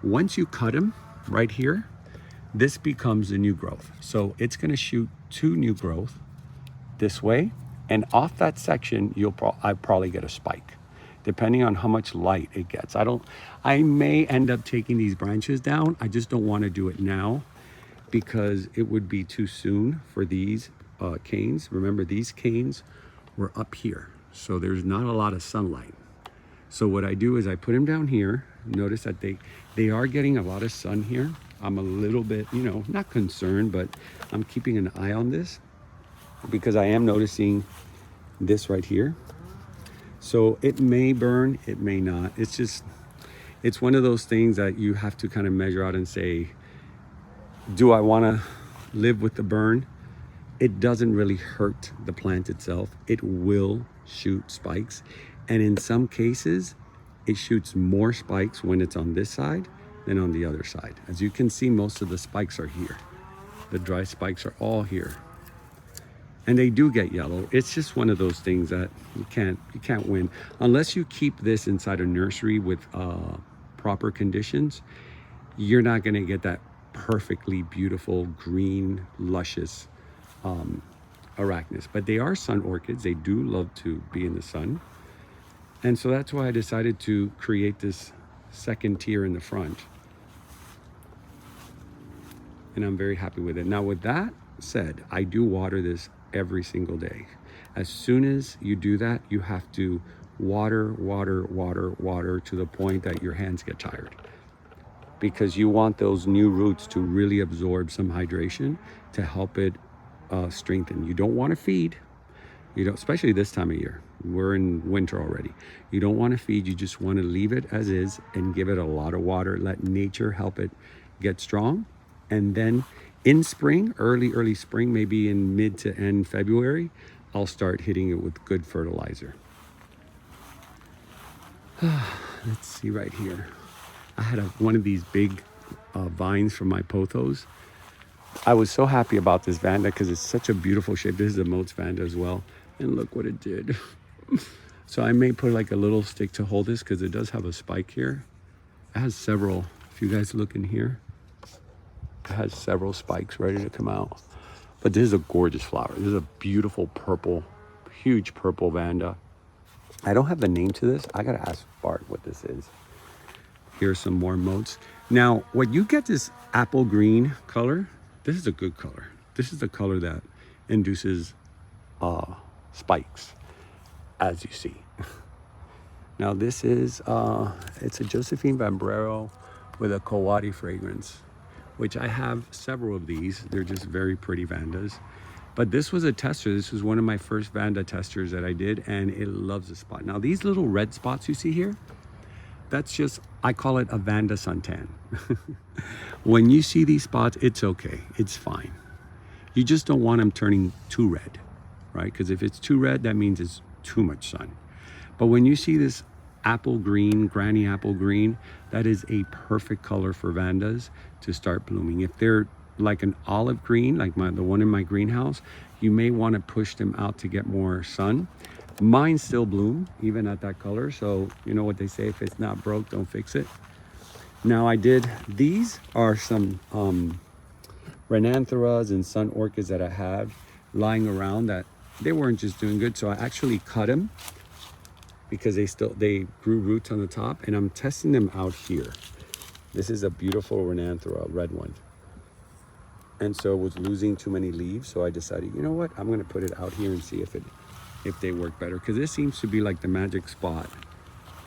Once you cut them right here, this becomes a new growth. So it's going to shoot 2 new growth this way, and off that section, I probably get a spike, depending on how much light it gets. I may end up taking these branches down. I just don't want to do it now because it would be too soon for these canes. Remember, these canes were up here, so there's not a lot of sunlight. So what I do is I put them down here. Notice that they are getting a lot of sun here. I'm a little bit, you know, not concerned, but I'm keeping an eye on this because I am noticing this right here. So it may burn, it may not. It's one of those things that you have to kind of measure out and say, do I want to live with the burn? It doesn't really hurt the plant itself. It will shoot spikes. And in some cases, it shoots more spikes when it's on this side than on the other side. As you can see, most of the spikes are here. The dry spikes are all here. And they do get yellow. It's just one of those things that you can't win. Unless you keep this inside a nursery with proper conditions, you're not gonna get that perfectly beautiful, green, luscious Arachnus. But they are sun orchids. They do love to be in the sun. And so that's why I decided to create this second tier in the front. And I'm very happy with it. Now with that said, I do water this every single day. As soon as you do that, you have to water, water, water, water to the point that your hands get tired. Because you want those new roots to really absorb some hydration to help it strengthen. You don't want to feed. You don't, especially this time of year. We're in winter already. You don't want to feed. You just want to leave it as is and give it a lot of water. Let nature help it get strong. And then in spring, early spring, maybe in mid to end February, I'll start hitting it with good fertilizer. Let's see right here. I had one of these big vines from my pothos. I was so happy about this vanda because it's such a beautiful shape. This is a Moats vanda as well. And look what it did. So I may put like a little stick to hold this because it does have a spike here. It has several, if you guys look in here, it has several spikes ready to come out. But this is a gorgeous flower. This is a beautiful purple, huge purple vanda. I don't have the name to this. I gotta ask Bart what this is. Here's some more moats. Now, when you get this apple green color, this is a good color. This is the color that induces spikes, as you see. Now this is, it's a Josephine Vambrero with a Kawadi fragrance, which I have several of these. They're just very pretty vandas. But this was a tester. This was one of my first vanda testers that I did, and it loves the spot. Now these little red spots you see here, that's just, I call it a vanda suntan. When you see these spots, it's okay, it's fine. You just don't want them turning too red, right? Because if it's too red, that means it's too much sun. But when you see this apple green, granny apple green, that is a perfect color for vandas to start blooming. If they're like an olive green, like the one in my greenhouse, you may want to push them out to get more sun. Mine still bloom even at that color, so you know what they say, if it's not broke, don't fix it. Now these are some Renantheras and sun orchids that I have lying around that they weren't just doing good. So I actually cut them because they grew roots on the top, and I'm testing them out here. This is a beautiful Renanthera, a red one. And so it was losing too many leaves. So I decided, you know what? I'm going to put it out here and see if they work better. Because this seems to be like the magic spot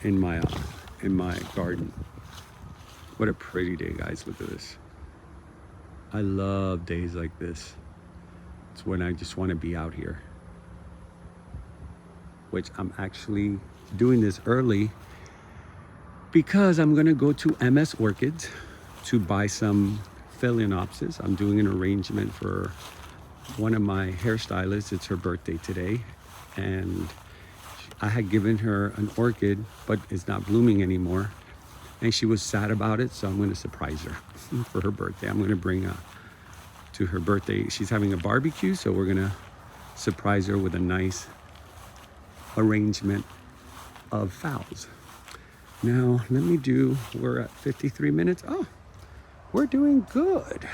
in my garden. What a pretty day, guys. Look at this. I love days like this. It's when I just want to be out here. Which I'm actually doing this early because I'm going to go to MS Orchids to buy some Phalaenopsis. I'm doing an arrangement for one of my hairstylists. It's her birthday today, and I had given her an orchid, but it's not blooming anymore, and she was sad about it. So I'm going to surprise her for her birthday. I'm going to bring to her birthday. She's having a barbecue, so we're going to surprise her with a nice arrangement of phals. Now let me we're at 53 minutes. Oh, we're doing good.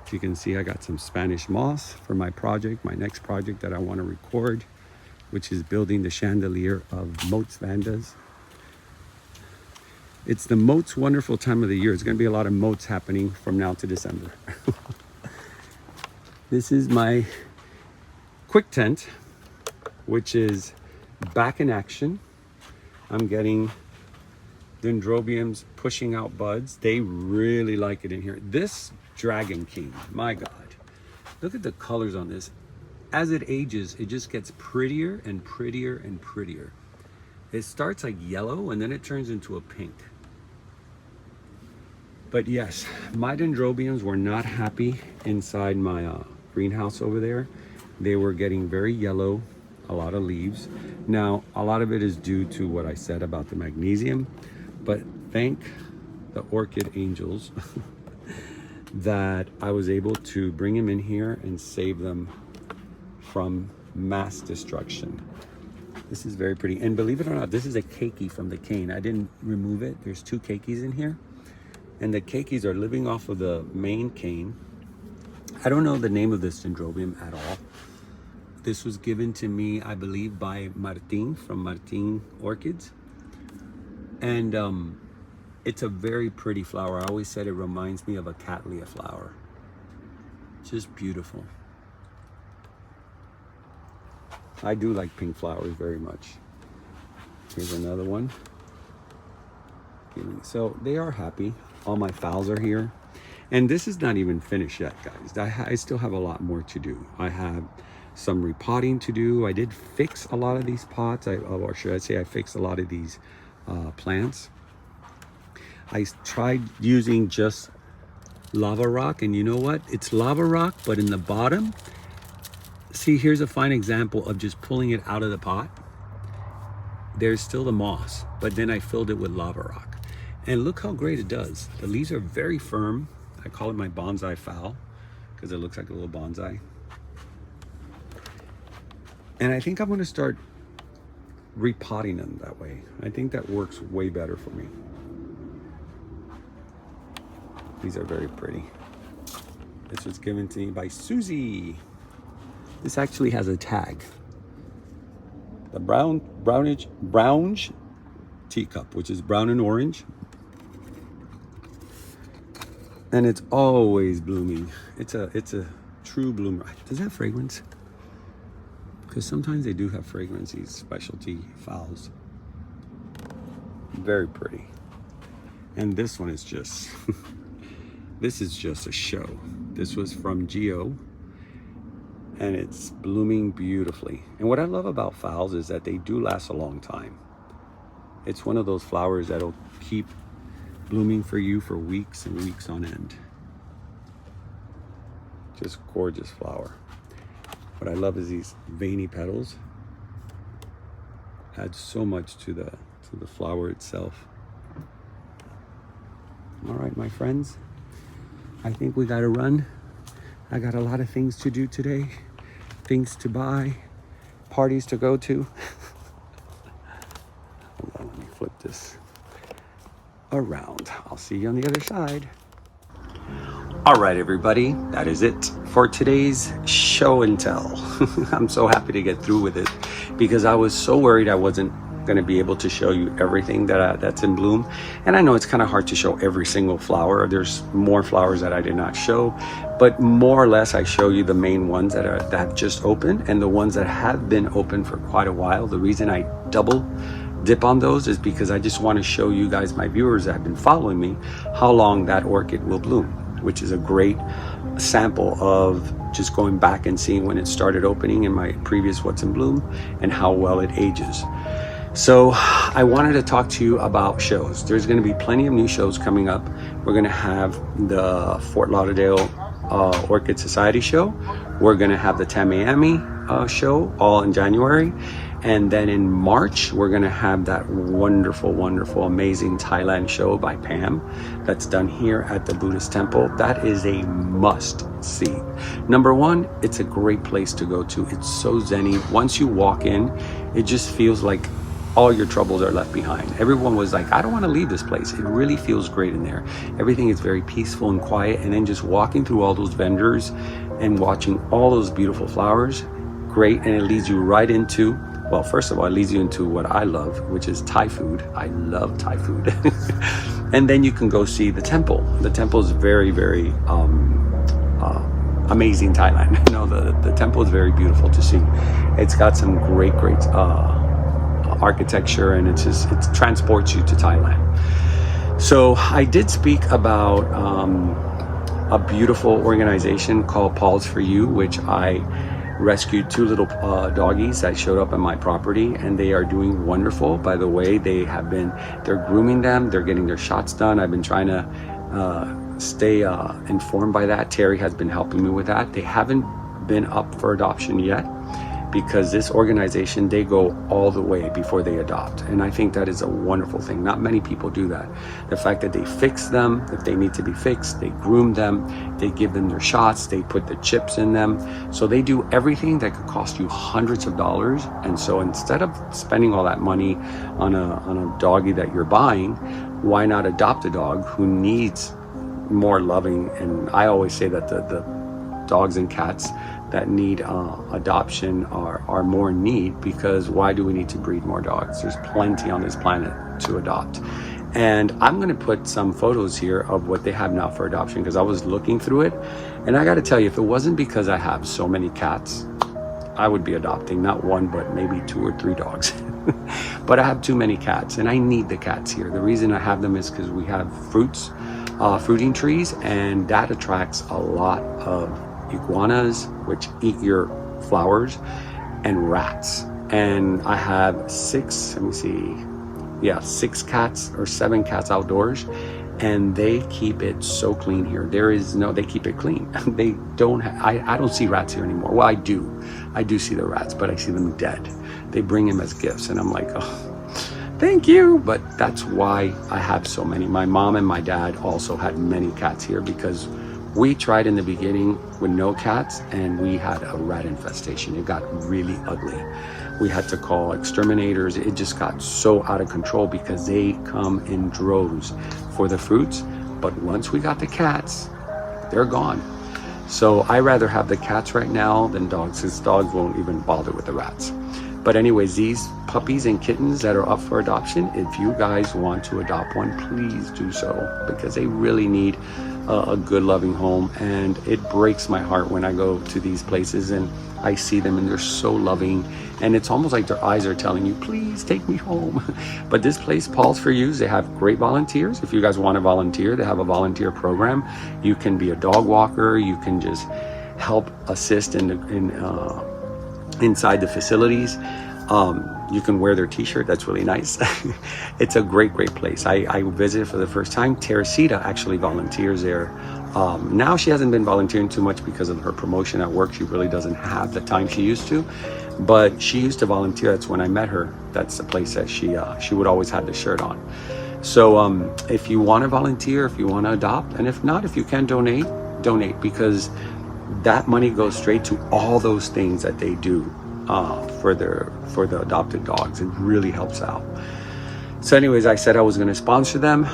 As you can see, I got some Spanish moss for my project, my next project that I want to record, which is building the chandelier of Moats vandas. It's the most wonderful time of the year. It's going to be a lot of moats happening from now to December. This is my quick tent, which is back in action. I'm getting Dendrobiums pushing out buds. They really like it in here. This Dragon King, my God, look at the colors on this. As it ages, it just gets prettier and prettier and prettier. It starts like yellow and then it turns into a pink. But yes, my Dendrobiums were not happy inside my greenhouse over there. They were getting very yellow, a lot of leaves. Now, a lot of it is due to what I said about the magnesium, but thank the orchid angels that I was able to bring them in here and save them from mass destruction. This is very pretty. And believe it or not, this is a keiki from the cane. I didn't remove it. There's 2 keikis in here. And the keikis are living off of the main cane. I don't know the name of this Dendrobium at all. This was given to me, I believe, by Martin from Martin Orchids. And it's a very pretty flower. I always said it reminds me of a cattleya flower. Just beautiful. I do like pink flowers very much. Here's another one. So they are happy. All my phals are here. And this is not even finished yet, guys. I still have a lot more to do. I have some repotting to do. I did fix a lot of these pots, or should I say I fixed a lot of these plants. I tried using just lava rock, and you know what? It's lava rock, but in the bottom, see, here's a fine example of just pulling it out of the pot. There's still the moss, but then I filled it with lava rock. And look how great it does. The leaves are very firm. I call it my bonsai phal because it looks like a little bonsai. And I think I'm going to start repotting them that way. I think that works way better for me. These are very pretty. This was given to me by Susie. This actually has a tag. The brownish teacup, which is brown and orange. And it's always blooming. It's a true bloomer. Does it have fragrance? Because sometimes they do have fragrance, these specialty phals. Very pretty. And this one is just, this is just a show. This was from Geo, and it's blooming beautifully. And what I love about phals is that they do last a long time. It's one of those flowers that'll keep blooming for you for weeks and weeks on end. Just gorgeous flower. What I love is these veiny petals. Add so much to the flower itself. All right, my friends, I think we gotta run. I got a lot of things to do today, things to buy, parties to go to. Hold on, let me flip this around. I'll see you on the other side. All right, everybody, that is it for today's show and tell. I'm so happy to get through with it because I was so worried I wasn't going to be able to show you everything that's in bloom. And I know it's kind of hard to show every single flower. There's more flowers that I did not show, but more or less I show you the main ones that have just opened and the ones that have been open for quite a while. The reason I double dip on those is because I just want to show you guys, my viewers that have been following me, how long that orchid will bloom, which is a great sample of just going back and seeing when it started opening in my previous What's in Bloom and how well it ages. So I wanted to talk to you about shows. There's going to be plenty of new shows coming up. We're going to have the Fort Lauderdale Orchid Society show. We're going to have the Tamiami show all in January. And then in March, we're going to have that wonderful, wonderful, amazing Thailand show by Pam that's done here at the Buddhist temple. That is a must see. Number one, it's a great place to go to. It's so zen-y. Once you walk in, it just feels like all your troubles are left behind. Everyone was like, I don't want to leave this place. It really feels great in there. Everything is very peaceful and quiet. And then just walking through all those vendors and watching all those beautiful flowers, great. And it leads you right into, well, first of all, it leads you into what I love, which is Thai food. I love Thai food. And then you can go see the temple. The temple is very, very amazing Thailand. You know, the temple is very beautiful to see. It's got some great architecture, and it transports you to Thailand. So I did speak about a beautiful organization called Paws for You, which I rescued two little doggies that showed up on my property, and they are doing wonderful. By the way, they're grooming them, they're getting their shots done. I've been trying to stay informed by that. Terry has been helping me with that. They haven't been up for adoption yet, because this organization, they go all the way before they adopt. And I think that is a wonderful thing. Not many people do that. The fact that they fix them, if they need to be fixed, they groom them, they give them their shots, they put the chips in them. So they do everything that could cost you hundreds of dollars. And so instead of spending all that money on a doggy that you're buying, why not adopt a dog who needs more loving? And I always say that the dogs and cats that need adoption are more in need, because why do we need to breed more dogs? There's plenty on this planet to adopt. And I'm going to put some photos here of what they have now for adoption, because I was looking through it, and I got to tell you, if it wasn't because I have so many cats, I would be adopting not one but maybe 2 or 3 dogs. But I have too many cats, and I need the cats here. The reason I have them is because we have fruiting trees, and that attracts a lot of iguanas, which eat your flowers, and rats. And I have 6 cats or 7 cats outdoors, and they keep it so clean here. They keep it clean. They don't I don't see rats here anymore. Well, I do see the rats, but I see them dead. They bring them as gifts, and I'm like, oh, thank you. But that's why I have so many. My mom and my dad also had many cats here, because we tried in the beginning with no cats, and we had a rat infestation. It got really ugly. We had to call exterminators. It just got so out of control because they come in droves for the fruits. But once we got the cats, they're gone. So I rather have the cats right now than dogs, since dogs won't even bother with the rats. But anyways, these puppies and kittens that are up for adoption, if you guys want to adopt one, please do so, because they really need a good loving home. And it breaks my heart when I go to these places and I see them and they're so loving, and it's almost like their eyes are telling you, please take me home. But this place, Paws for You, they have great volunteers. If you guys want to volunteer, they have a volunteer program. You can be a dog walker, you can just help assist inside the facilities. You can wear their t-shirt. That's really nice. It's a great place. I visited for the first time. Teresita actually volunteers there. Now she hasn't been volunteering too much because of her promotion at work. She really doesn't have the time she used to, but she used to volunteer. That's when I met her. That's the place that she would always have the shirt on. So if you want to volunteer, if you want to adopt, and if not, if you can donate, because that money goes straight to all those things that they do for the adopted dogs. It really helps out. So anyways, I said I was going to sponsor them.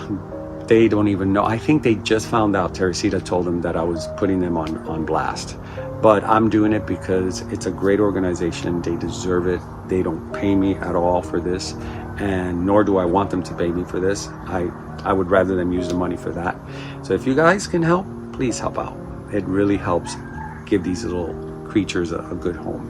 they don't even know. I think they just found out. Teresita told them that I was putting them on blast. But I'm doing it because it's a great organization. They deserve it. They don't pay me at all for this, and nor do I want them to pay me for this. I would rather them use the money for that. So if you guys can help, please help out. It really helps give these little creatures a good home.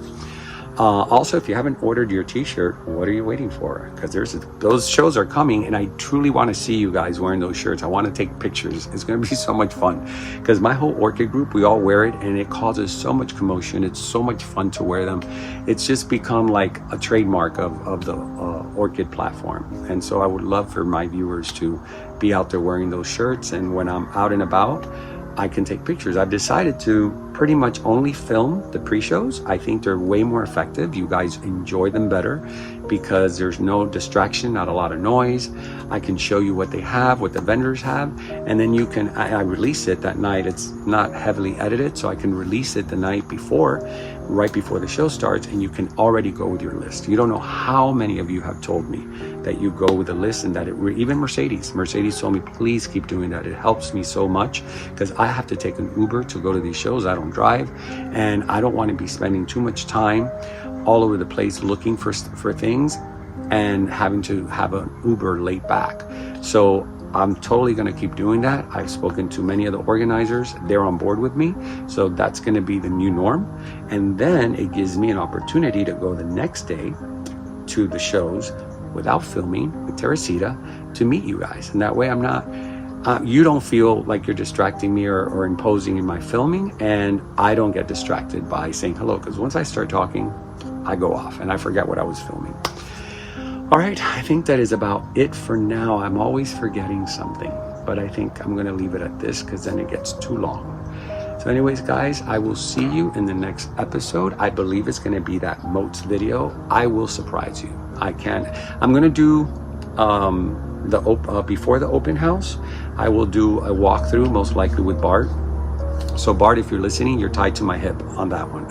Also, if you haven't ordered your t-shirt, what are you waiting for? Because those shows are coming, and I truly want to see you guys wearing those shirts. I want to take pictures. It's going to be so much fun, because my whole Orchid group, we all wear it, and it causes so much commotion. It's so much fun to wear them. It's just become like a trademark of the Orchid platform. And so I would love for my viewers to be out there wearing those shirts, and when I'm out and about, I can take pictures. I've decided to pretty much only film the pre-shows. I think they're way more effective. You guys enjoy them better because there's no distraction, not a lot of noise. I can show you what they have, what the vendors have, and then you can, I release it that night. It's not heavily edited, so I can release it the night before, right before the show starts, and you can already go with your list. You don't know how many of you have told me that you go with a list, and that even Mercedes told me, please keep doing that. It helps me so much because I have to take an Uber to go to these shows. I don't drive, and I don't want to be spending too much time all over the place looking for things and having to have an Uber late back. So I'm totally going to keep doing that. I've spoken to many of the organizers. They're on board with me. So that's going to be the new norm. And then it gives me an opportunity to go the next day to the shows without filming with Teresita to meet you guys. And that way I'm not, you don't feel like you're distracting me or imposing in my filming, and I don't get distracted by saying hello, because once I start talking, I go off and I forget what I was filming. All right, I think that is about it for now. I'm always forgetting something, but I think I'm gonna leave it at this because then it gets too long. So anyways, guys, I will see you in the next episode. I believe it's gonna be that moats video. I will surprise you. I'm gonna do before the open house, I will do a walkthrough, most likely with Bart. So Bart, if you're listening, you're tied to my hip on that one.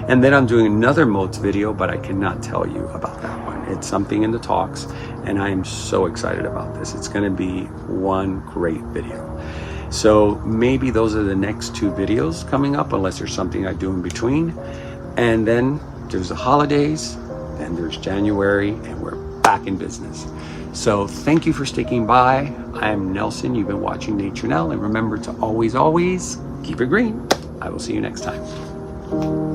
And then I'm doing another moats video, but I cannot tell you about that one. It's something in the talks, and I am so excited about this. It's gonna be one great video. So maybe those are the next 2 videos coming up, unless there's something I do in between. And then there's the holidays, then there's January, and we're back in business. So thank you for sticking by. I am Nelson. You've been watching Nature Nell, and remember to always, always keep it green. I will see you next time.